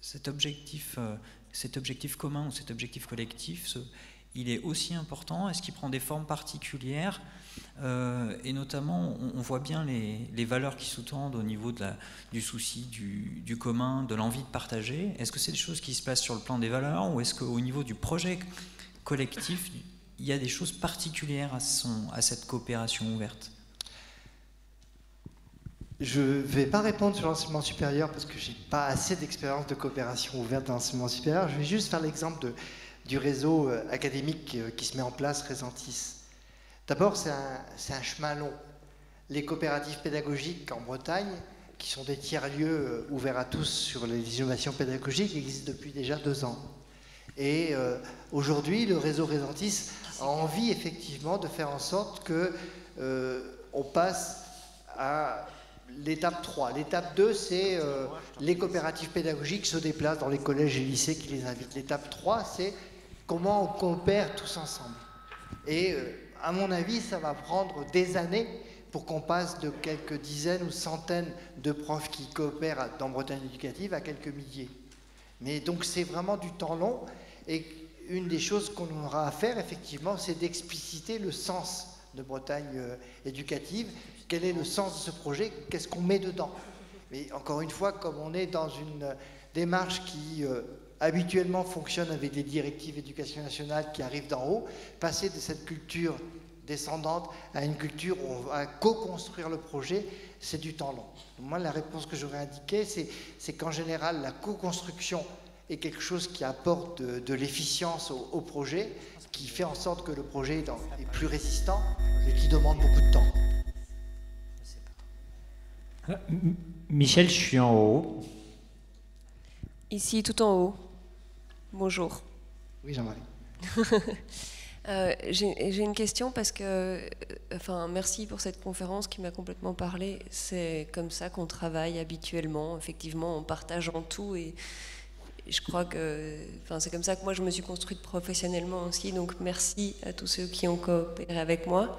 cet objectif commun ou cet objectif collectif, il est aussi important? Est-ce qu'il prend des formes particulières? Et notamment, on voit bien les valeurs qui sous-tendent au niveau du souci du commun, de l'envie de partager. Est-ce que c'est des choses qui se passent sur le plan des valeurs ou est-ce qu'au niveau du projet collectif, il y a des choses particulières à cette coopération ouverte? Je ne vais pas répondre sur l'enseignement supérieur parce que je n'ai pas assez d'expérience de coopération ouverte dans l'enseignement supérieur. Je vais juste faire l'exemple du réseau académique qui se met en place, Résentis. D'abord, c'est un chemin long. Les coopératives pédagogiques en Bretagne, qui sont des tiers-lieux ouverts à tous sur les innovations pédagogiques, existent depuis déjà 2 ans. Et aujourd'hui, le réseau Résentis a envie effectivement de faire en sorte qu'on passe à l'étape 3. L'étape 2, c'est les coopératives pédagogiques se déplacent dans les collèges et lycées qui les invitent. L'étape 3, c'est comment on coopère tous ensemble. Et à mon avis, ça va prendre des années pour qu'on passe de quelques dizaines ou centaines de profs qui coopèrent dans Bretagne éducative à quelques milliers. Mais donc c'est vraiment du temps long et une des choses qu'on aura à faire effectivement, c'est d'expliciter le sens de Bretagne éducative. Quel est le sens de ce projet? Qu'est-ce qu'on met dedans? Mais encore une fois, comme on est dans une démarche qui habituellement fonctionne avec des directives éducation nationale qui arrivent d'en haut, passer de cette culture descendante à une culture où on va co-construire le projet, c'est du temps long. Moi, la réponse que j'aurais indiquée, c'est qu'en général, la co-construction est quelque chose qui apporte de l'efficience au projet, qui fait en sorte que le projet est plus résistant, mais qui demande beaucoup de temps. Michel, je suis en haut. Ici, tout en haut. Bonjour. Oui, Jean-Marie. J'ai une question parce que, enfin, merci pour cette conférence qui m'a complètement parlé. C'est comme ça qu'on travaille habituellement, effectivement, en partageant tout. Et je crois que, enfin, c'est comme ça que moi je me suis construite professionnellement aussi. Donc, merci à tous ceux qui ont coopéré avec moi.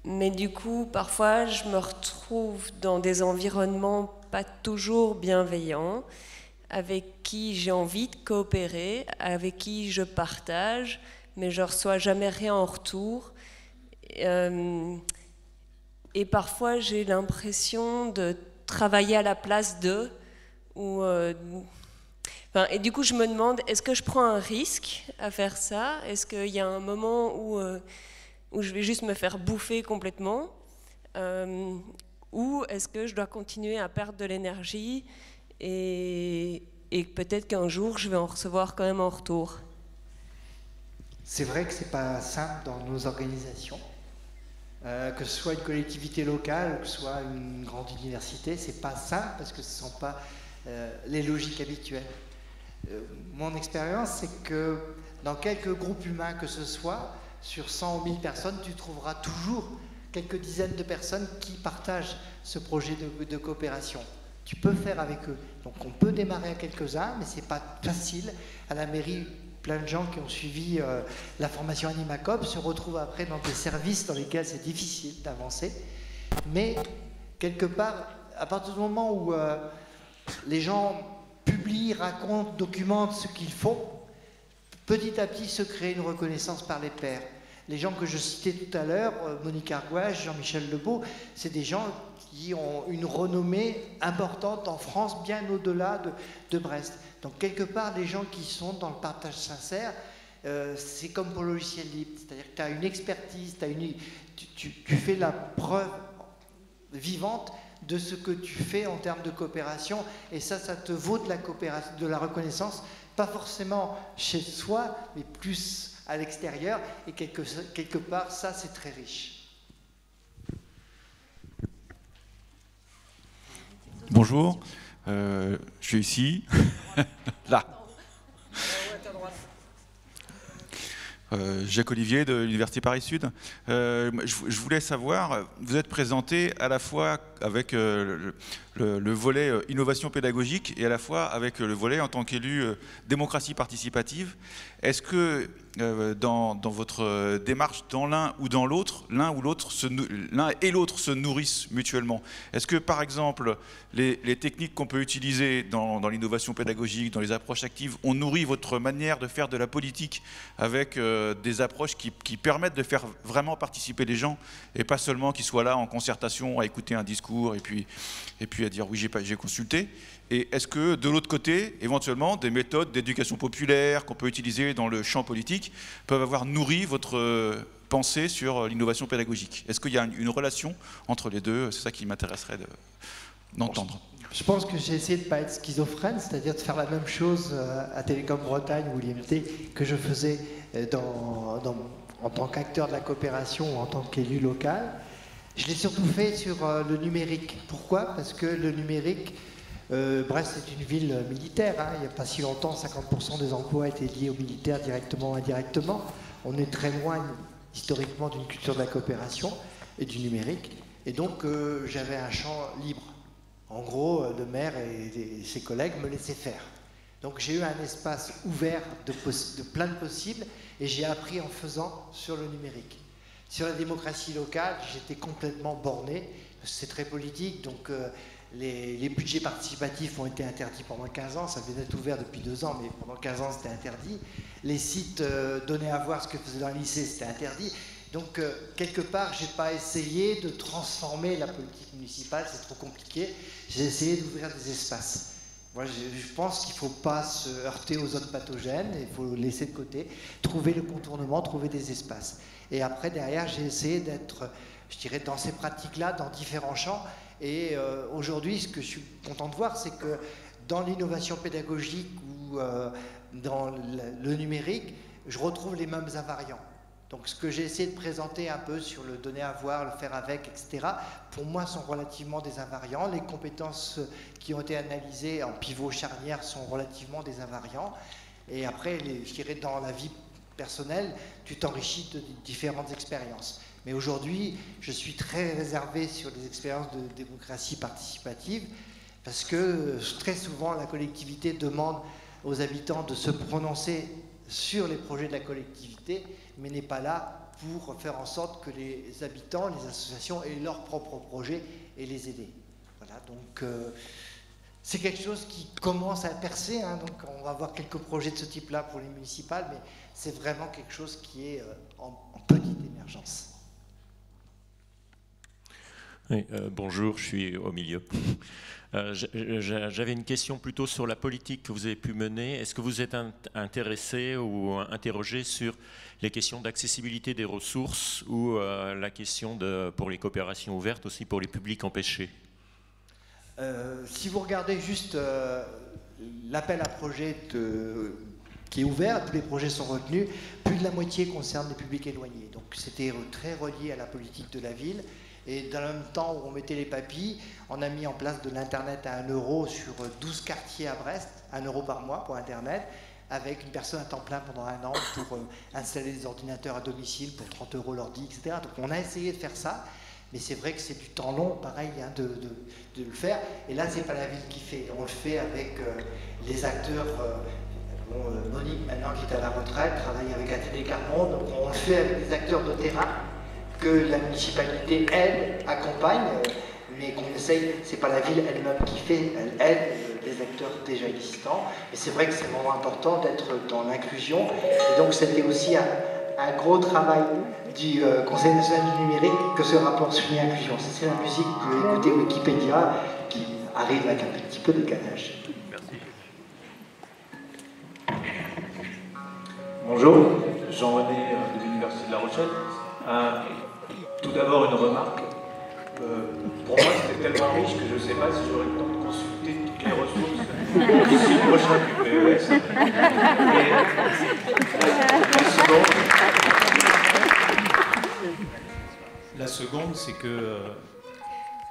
Mais du coup, parfois, je me retrouve dans des environnements pas toujours bienveillants, avec qui j'ai envie de coopérer, avec qui je partage, mais je ne reçois jamais rien en retour. Et parfois, j'ai l'impression de travailler à la place d'eux. Et du coup, je me demande, est-ce que je prends un risque à faire ça? Est-ce qu'il y a un moment où je vais juste me faire bouffer complètement? Ou est-ce que je dois continuer à perdre de l'énergie et peut-être qu'un jour, je vais en recevoir quand même en retour? C'est vrai que ce n'est pas simple dans nos organisations. Que ce soit une collectivité locale ou que ce soit une grande université, ce n'est pas simple parce que ce ne sont pas les logiques habituelles. Mon expérience, c'est que dans quelques groupes humains que ce soit, sur 100 ou 1000 personnes, tu trouveras toujours quelques dizaines de personnes qui partagent ce projet de coopération. Tu peux faire avec eux. Donc on peut démarrer à quelques-uns, mais ce n'est pas facile. À la mairie, plein de gens qui ont suivi la formation Animacop se retrouvent après dans des services dans lesquels c'est difficile d'avancer. Mais quelque part, à partir du moment où les gens publient, racontent, documentent ce qu'ils font, petit à petit se crée une reconnaissance par les pairs. Les gens que je citais tout à l'heure, Monique Argouage, Jean-Michel Lebeau, c'est des gens qui ont une renommée importante en France, bien au-delà de Brest. Donc quelque part, les gens qui sont dans le partage sincère, c'est comme pour le logiciel libre, c'est-à-dire que tu as une expertise, tu fais la preuve vivante de ce que tu fais en termes de coopération, et ça te vaut de la coopération, de la reconnaissance, pas forcément chez soi, mais plus à l'extérieur, et quelque part, ça, c'est très riche. Bonjour, je suis ici, là. Jacques Olivier de l'Université Paris-Sud. Je voulais savoir, vous êtes présenté à la fois avec le volet innovation pédagogique et à la fois avec le volet en tant qu'élu démocratie participative. Est-ce que dans votre démarche, dans l'un ou dans l'autre, l'un et l'autre se nourrissent mutuellement? Est-ce que par exemple les techniques qu'on peut utiliser dans l'innovation pédagogique, dans les approches actives, ont nourri votre manière de faire de la politique avec des approches qui permettent de faire vraiment participer les gens et pas seulement qu'ils soient là en concertation à écouter un discours et puis à dire oui j'ai consulté? Et est-ce que de l'autre côté, éventuellement, des méthodes d'éducation populaire qu'on peut utiliser dans le champ politique peuvent avoir nourri votre pensée sur l'innovation pédagogique? Est-ce qu'il y a une relation entre les deux? C'est ça qui m'intéresserait d'entendre. Je pense que j'ai essayé de ne pas être schizophrène, c'est-à-dire de faire la même chose à Télécom Bretagne ou l'IMT que je faisais en tant qu'acteur de la coopération ou en tant qu'élu local. Je l'ai surtout fait sur le numérique. Pourquoi? Parce que le numérique, Brest est une ville militaire, hein. Il n'y a pas si longtemps, 50% des emplois étaient liés aux militaires directement ou indirectement. On est très loin historiquement d'une culture de la coopération et du numérique. Et donc j'avais un champ libre. En gros, le maire et ses collègues me laissaient faire. Donc j'ai eu un espace ouvert de plein de possibles et j'ai appris en faisant sur le numérique. Sur la démocratie locale, j'étais complètement borné. C'est très politique, donc les budgets participatifs ont été interdits pendant 15 ans. Ça venait d'être ouvert depuis 2 ans, mais pendant 15 ans, c'était interdit. Les sites donnaient à voir ce que faisait un lycée, c'était interdit. Donc, quelque part, je n'ai pas essayé de transformer la politique municipale, c'est trop compliqué. J'ai essayé d'ouvrir des espaces. Moi, je pense qu'il ne faut pas se heurter aux autres pathogènes, il faut laisser de côté, trouver le contournement, trouver des espaces. Et après, derrière, j'ai essayé d'être, je dirais, dans ces pratiques-là, dans différents champs. Et aujourd'hui, ce que je suis content de voir, c'est que dans l'innovation pédagogique ou dans le numérique, je retrouve les mêmes invariants. Donc ce que j'ai essayé de présenter un peu sur le donner à voir, le faire avec, etc., pour moi sont relativement des invariants. Les compétences qui ont été analysées en pivot charnière sont relativement des invariants. Et après, je dirais dans la vie personnelle, tu t'enrichis de différentes expériences. Mais aujourd'hui, je suis très réservé sur les expériences de démocratie participative parce que très souvent, la collectivité demande aux habitants de se prononcer sur les projets de la collectivité, mais n'est pas là pour faire en sorte que les habitants, les associations aient leurs propres projets et les aider. Voilà, donc c'est quelque chose qui commence à percer, hein, donc on va avoir quelques projets de ce type-là pour les municipales, mais c'est vraiment quelque chose qui est en petite émergence. Oui, bonjour, je suis au milieu. J'avais une question plutôt sur la politique que vous avez pu mener. Est-ce que vous êtes intéressé ou interrogé sur les questions d'accessibilité des ressources ou la question pour les coopérations ouvertes aussi pour les publics empêchés? Si vous regardez juste l'appel à projet qui est ouvert, tous les projets sont retenus, plus de la moitié concerne les publics éloignés. Donc c'était très relié à la politique de la ville. Et dans le même temps où on mettait les papilles, on a mis en place de l'Internet à 1 € sur 12 quartiers à Brest, 1 € par mois pour Internet, avec une personne à temps plein pendant 1 an pour installer des ordinateurs à domicile pour 30 € l'ordi, etc. Donc on a essayé de faire ça, mais c'est vrai que c'est du temps long, pareil, hein, de le faire. Et là, c'est pas la ville qui fait, on le fait avec les acteurs. Monique, maintenant qui est à la retraite, travaille avec ATD Carbone, donc on le fait avec des acteurs de terrain que la municipalité aide, accompagne, mais qu'on essaye, c'est pas la ville elle-même qui fait, elle aide les acteurs déjà existants. Et c'est vrai que c'est vraiment important d'être dans l'inclusion. Et donc c'était aussi un gros travail du Conseil national du numérique que ce rapport souligne inclusion. C'est la musique, vous pouvez écouter Wikipédia qui arrive avec un petit peu de décalage. Merci. Bonjour, Jean-René de l'Université de La Rochelle. Tout d'abord, une remarque. Pour moi, c'était tellement riche que je ne sais pas si j'aurai le temps de consulter toutes les ressources d'ici le prochain QPES. La seconde, c'est que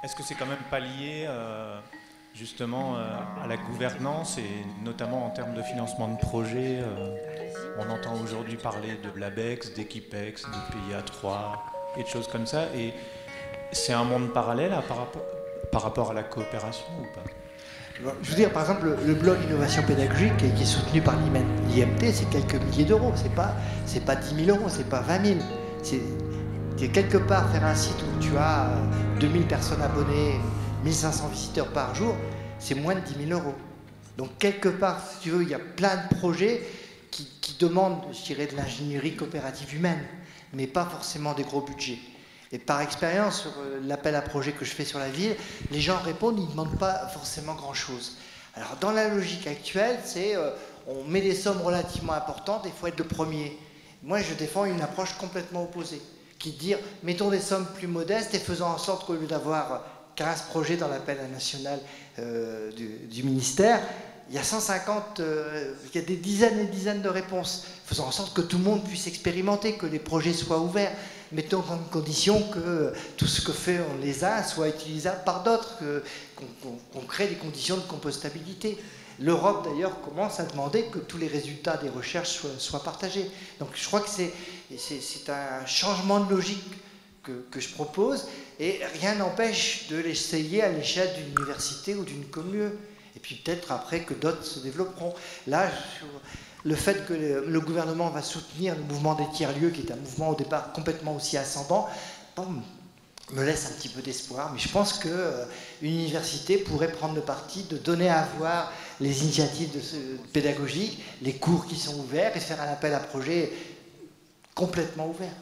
est-ce que c'est quand même pas lié justement à la gouvernance et notamment en termes de financement de projets on entend aujourd'hui parler de l'ABEX, d'Equipex, de PIA3 et de choses comme ça. Et c'est un monde parallèle par rapport à la coopération ou pas? Je veux dire, par exemple, le blog Innovation Pédagogique qui est soutenu par l'IMT, c'est quelques milliers d'euros. C'est pas 10 000 euros, c'est pas 20 000. C'est quelque part faire un site où tu as 2000 personnes abonnées, 1500 visiteurs par jour, c'est moins de 10 000 euros. Donc quelque part, si tu veux, il y a plein de projets qui demandent, je dirais, de l'ingénierie coopérative humaine, mais pas forcément des gros budgets. Et par expérience, sur l'appel à projet que je fais sur la ville, les gens répondent, ils ne demandent pas forcément grand-chose. Alors dans la logique actuelle, c'est on met des sommes relativement importantes et il faut être le premier. Moi, je défends une approche complètement opposée, qui dit, mettons des sommes plus modestes et faisons en sorte qu'au lieu d'avoir 15 projets dans l'appel national du ministère, il y a 150, il y a des dizaines et des dizaines de réponses. Faisons en sorte que tout le monde puisse expérimenter, que les projets soient ouverts. Mettons en condition que tout ce que fait les uns soit utilisable par d'autres, qu'on crée des conditions de compostabilité. L'Europe, d'ailleurs, commence à demander que tous les résultats des recherches soient partagés. Donc je crois que c'est un changement de logique que je propose, et rien n'empêche de l'essayer à l'échelle d'une université ou d'une commune. Et puis peut-être après que d'autres se développeront. Là, le fait que le gouvernement va soutenir le mouvement des tiers-lieux, qui est un mouvement au départ complètement aussi ascendant, me laisse un petit peu d'espoir. Mais je pense qu'une université pourrait prendre le parti de donner à voir les initiatives pédagogiques, les cours qui sont ouverts, et faire un appel à projet complètement ouvert.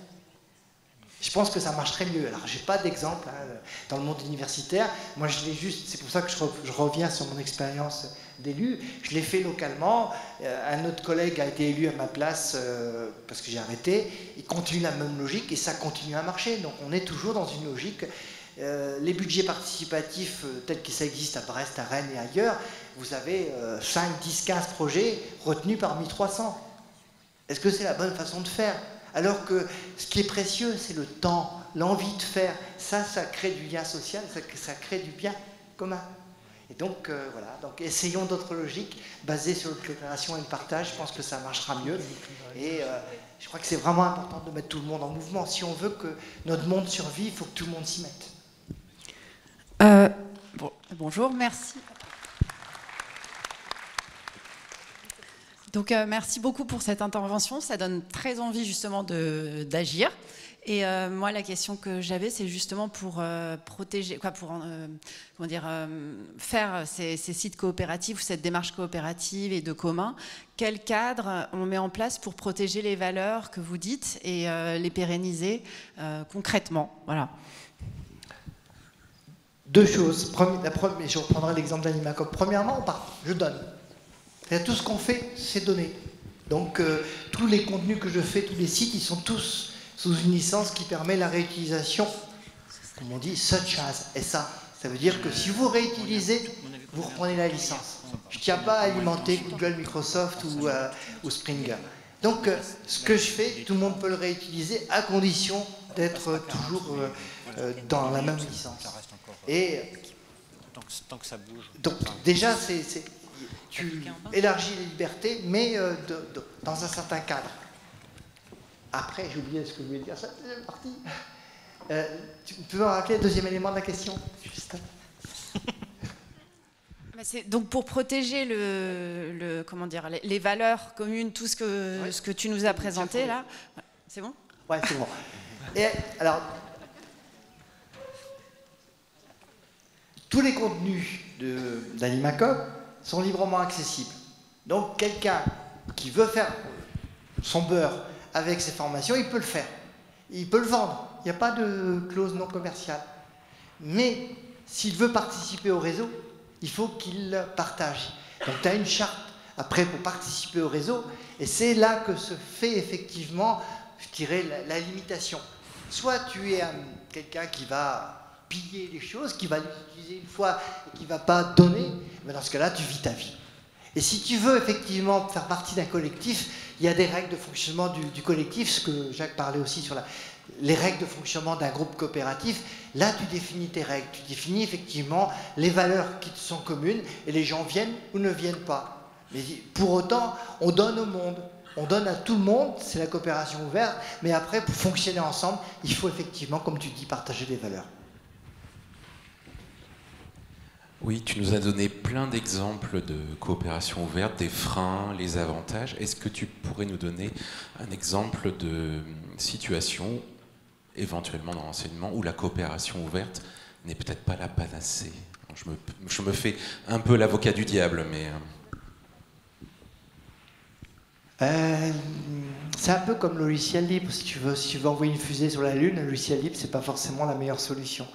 Je pense que ça marcherait mieux. Alors, je n'ai pas d'exemple dans le monde universitaire. Moi, je l'ai juste. C'est pour ça que je reviens sur mon expérience d'élus. Je l'ai fait localement. Un autre collègue a été élu à ma place parce que j'ai arrêté. Il continue la même logique et ça continue à marcher. Donc on est toujours dans une logique. Les budgets participatifs tels que ça existe à Brest, à Rennes et ailleurs, vous avez 5, 10, 15 projets retenus parmi 300. Est-ce que c'est la bonne façon de faire? Alors que ce qui est précieux, c'est le temps, l'envie de faire. Ça crée du lien social, ça crée du bien commun. Et donc, voilà. Donc, essayons d'autres logiques basées sur la coopération et le partage. Je pense que ça marchera mieux. Et je crois que c'est vraiment important de mettre tout le monde en mouvement. Si on veut que notre monde survive, il faut que tout le monde s'y mette. Bonjour, merci. Donc, merci beaucoup pour cette intervention. Ça donne très envie justement d'agir. Et moi, la question que j'avais, c'est justement pour protéger, comment dire, faire ces sites coopératifs ou cette démarche coopérative et de commun. Quel cadre on met en place pour protéger les valeurs que vous dites et les pérenniser concrètement? Voilà. Deux choses. Je reprendrai l'exemple d'Animacop. Premièrement, je donne. Tout ce qu'on fait, c'est donner. Donc, tous les contenus que je fais, tous les sites, ils sont tous sous une licence qui permet la réutilisation, comme on dit, such as. Et ça veut dire que si vous réutilisez, vous reprenez la licence. Je ne tiens pas à alimenter Google, Microsoft ou Springer. Donc, ce que je fais, tout le monde peut le réutiliser à condition d'être toujours dans la même licence. Et tant que ça bouge. Donc, déjà, tu élargis les libertés, mais dans un certain cadre. Après, j'ai oublié ce que je voulais dire, ça, deuxième partie. Tu peux me rappeler le deuxième élément de la question? Juste. Donc pour protéger comment dire, les valeurs communes, tout ce que tu nous as présenté là, c'est bon? Ouais, c'est bon. Et alors, tous les contenus d'Animacop sont librement accessibles. Donc quelqu'un qui veut faire son beurre avec ses formations, il peut le faire. Il peut le vendre. Il n'y a pas de clause non commerciale. Mais s'il veut participer au réseau, il faut qu'il partage. Donc tu as une charte après pour participer au réseau, et c'est là que se fait effectivement, je dirais, la limitation. Soit tu es quelqu'un qui va piller les choses, qui va l'utiliser une fois et qui ne va pas donner, mais dans ce cas-là, tu vis ta vie. Et si tu veux effectivement faire partie d'un collectif, il y a des règles de fonctionnement du collectif, ce que Jacques parlait aussi sur les règles de fonctionnement d'un groupe coopératif. Là, tu définis tes règles, tu définis effectivement les valeurs qui te sont communes, et les gens viennent ou ne viennent pas. Mais pour autant, on donne au monde, on donne à tout le monde, c'est la coopération ouverte, mais après, pour fonctionner ensemble, il faut effectivement, comme tu dis, partager des valeurs. Oui, tu nous as donné plein d'exemples de coopération ouverte, des freins, les avantages. Est-ce que tu pourrais nous donner un exemple de situation, éventuellement dans l'enseignement, où la coopération ouverte n'est peut-être pas la panacée? Je me fais un peu l'avocat du diable, mais... c'est un peu comme le logiciel libre. Si tu veux envoyer une fusée sur la Lune, le logiciel libre, c'est pas forcément la meilleure solution.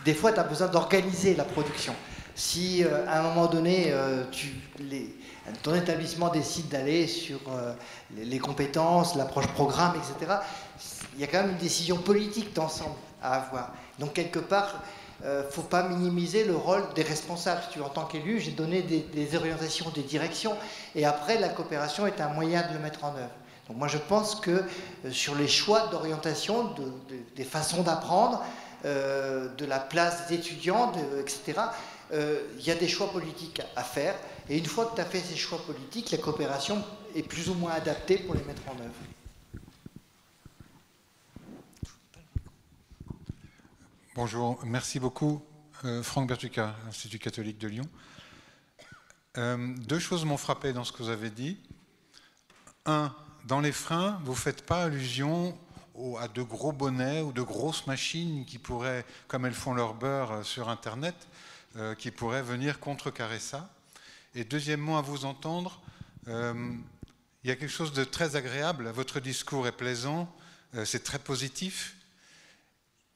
Des fois, tu as besoin d'organiser la production. Si à un moment donné, ton établissement décide d'aller sur les compétences, l'approche programme, etc., il y a quand même une décision politique d'ensemble à avoir. Donc, quelque part, il ne faut pas minimiser le rôle des responsables. Si tu en tant qu'élu, j'ai donné des orientations, des directions, et après, la coopération est un moyen de le mettre en œuvre. Donc, moi, je pense que sur les choix d'orientation, des façons d'apprendre, de la place des étudiants, etc., il y a des choix politiques à faire. Et une fois que tu as fait ces choix politiques, la coopération est plus ou moins adaptée pour les mettre en œuvre. Bonjour, merci beaucoup. Franck Bertucca, Institut catholique de Lyon. Deux choses m'ont frappé dans ce que vous avez dit. Un, dans les freins, vous ne faites pas allusion à de gros bonnets ou de grosses machines qui pourraient, comme elles font leur beurre sur Internet, qui pourraient venir contrecarrer ça. Et deuxièmement, à vous entendre, il y a quelque chose de très agréable. Votre discours est plaisant, c'est très positif.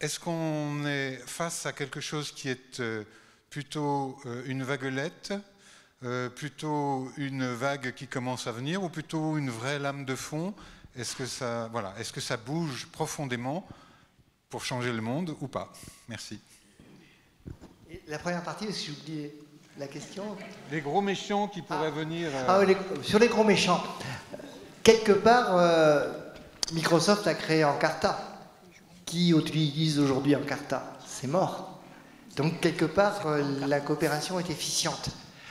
Est-ce qu'on est face à quelque chose qui est plutôt une vaguelette, plutôt une vague qui commence à venir ou plutôt une vraie lame de fond? Est-ce que ça, voilà, est-ce que ça bouge profondément pour changer le monde ou pas? Merci. Et la première partie, parce que j'ai oublié la question. Les gros méchants qui pourraient venir... Sur les gros méchants. Quelque part, Microsoft a créé Encarta. Qui utilise aujourd'hui Encarta? C'est mort. Donc, quelque part, la coopération est efficiente.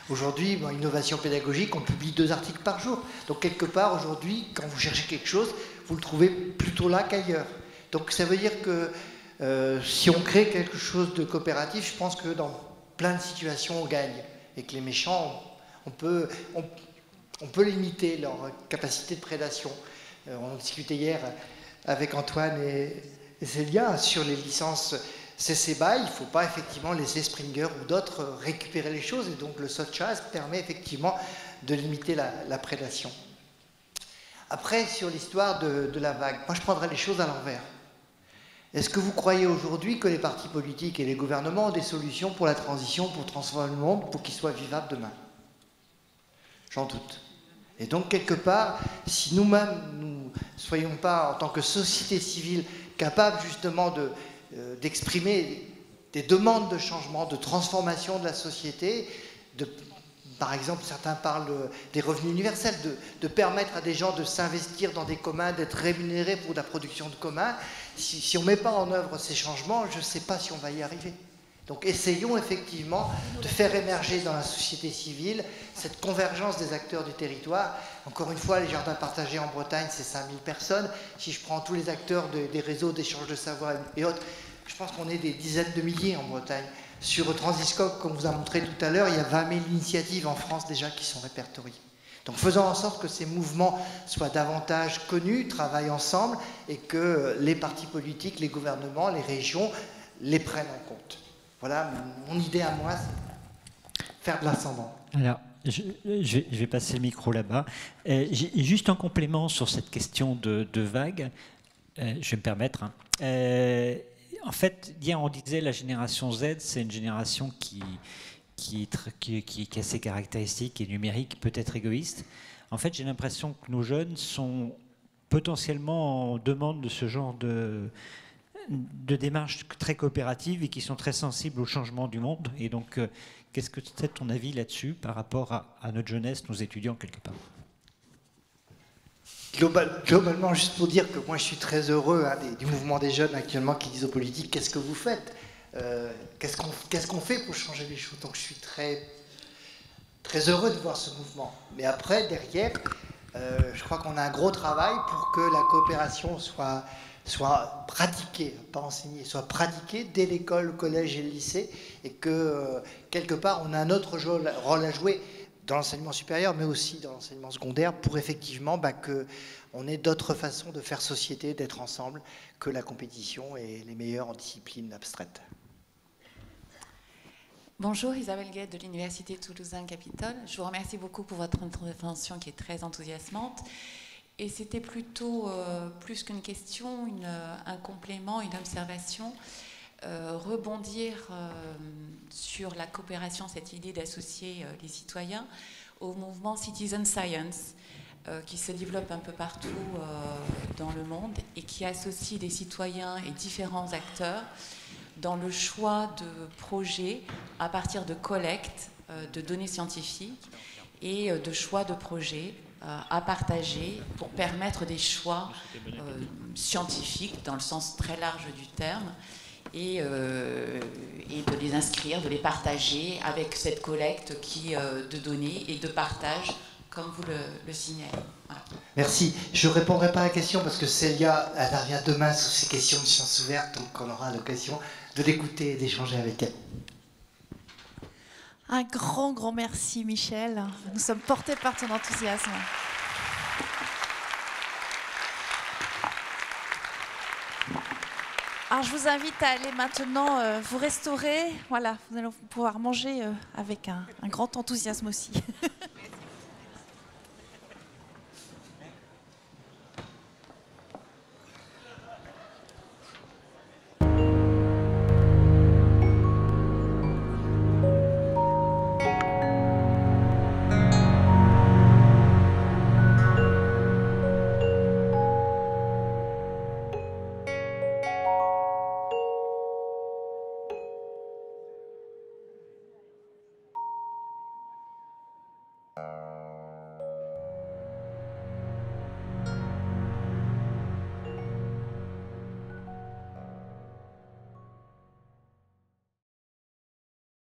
Aujourd'hui, innovation pédagogique, on publie 2 articles par jour. Donc, quelque part, aujourd'hui, quand vous cherchez quelque chose, vous le trouvez plutôt là qu'ailleurs. Donc, ça veut dire que si on crée quelque chose de coopératif, je pense que dans plein de situations, on gagne. Et que les méchants, on peut limiter leur capacité de prédation. On discutait hier avec Antoine et Célia sur les licences CC BY. Il ne faut pas effectivement laisser Springer ou d'autres récupérer les choses. Et donc le soft choice permet effectivement de limiter la prédation. Après, sur l'histoire de la vague, moi je prendrais les choses à l'envers. Est-ce que vous croyez aujourd'hui que les partis politiques et les gouvernements ont des solutions pour la transition, pour transformer le monde, pour qu'il soit vivable demain? J'en doute. Et donc, quelque part, si nous-mêmes, nous ne soyons pas, en tant que société civile, capables justement d'exprimer des demandes de changement, de transformation de la société, par exemple, certains parlent des revenus universels, de permettre à des gens de s'investir dans des communs, d'être rémunérés pour la production de communs. Si on ne met pas en œuvre ces changements, je ne sais pas si on va y arriver. Donc essayons effectivement de faire émerger dans la société civile cette convergence des acteurs du territoire. Encore une fois, les jardins partagés en Bretagne, c'est 5000 personnes. Si je prends tous les acteurs des réseaux d'échange de savoir et autres, je pense qu'on est des dizaines de milliers en Bretagne. Sur Transiscope, comme vous a montré tout à l'heure, il y a 20 000 initiatives en France déjà qui sont répertoriées. Donc faisons en sorte que ces mouvements soient davantage connus, travaillent ensemble et que les partis politiques, les gouvernements, les régions les prennent en compte. Voilà, mon idée à moi, c'est faire de l'ascendant. Alors, je vais passer le micro là-bas. Juste en complément sur cette question de vague, je vais me permettre. En fait, hier on disait la génération Z, c'est une génération qui a ses caractéristiques, qui est numérique, peut-être égoïste. En fait, j'ai l'impression que nos jeunes sont potentiellement en demande de ce genre de démarches très coopératives et qui sont très sensibles au changement du monde. Et donc, qu'est-ce que c'est ton avis là-dessus par rapport à notre jeunesse, nos étudiants, quelque part? Globalement, juste pour dire que moi je suis très heureux du mouvement des jeunes actuellement qui disent aux politiques qu'est-ce que vous faites, qu'est-ce qu'on fait pour changer les choses. Donc je suis très, très heureux de voir ce mouvement. Mais après, derrière, je crois qu'on a un gros travail pour que la coopération soit pratiquée, pas enseignée, soit pratiquée dès l'école, le collège et le lycée, et que quelque part on a un autre rôle à jouer dans l'enseignement supérieur, mais aussi dans l'enseignement secondaire, pour effectivement qu'on ait d'autres façons de faire société, d'être ensemble, que la compétition et les meilleurs en discipline abstraite. Bonjour, Isabelle Guette de l'Université Toulousain-Capitole. Je vous remercie beaucoup pour votre intervention qui est très enthousiasmante. Et c'était plutôt, plus qu'une question, un complément, une observation. Rebondir sur la coopération, cette idée d'associer les citoyens au mouvement Citizen Science qui se développe un peu partout dans le monde et qui associe les citoyens et différents acteurs dans le choix de projets à partir de collectes de données scientifiques et de choix de projets à partager pour permettre des choix scientifiques dans le sens très large du terme. Et de les inscrire, de les partager avec cette collecte de données et de partage, comme vous le signalez. Voilà. Merci. Je ne répondrai pas à la question parce que Célia intervient demain sur ces questions de sciences ouvertes, donc on aura l'occasion de l'écouter et d'échanger avec elle. Un grand, grand merci, Michel. Nous sommes portés par ton enthousiasme. Alors, je vous invite à aller maintenant vous restaurer. Voilà, vous allez pouvoir manger avec un grand enthousiasme aussi.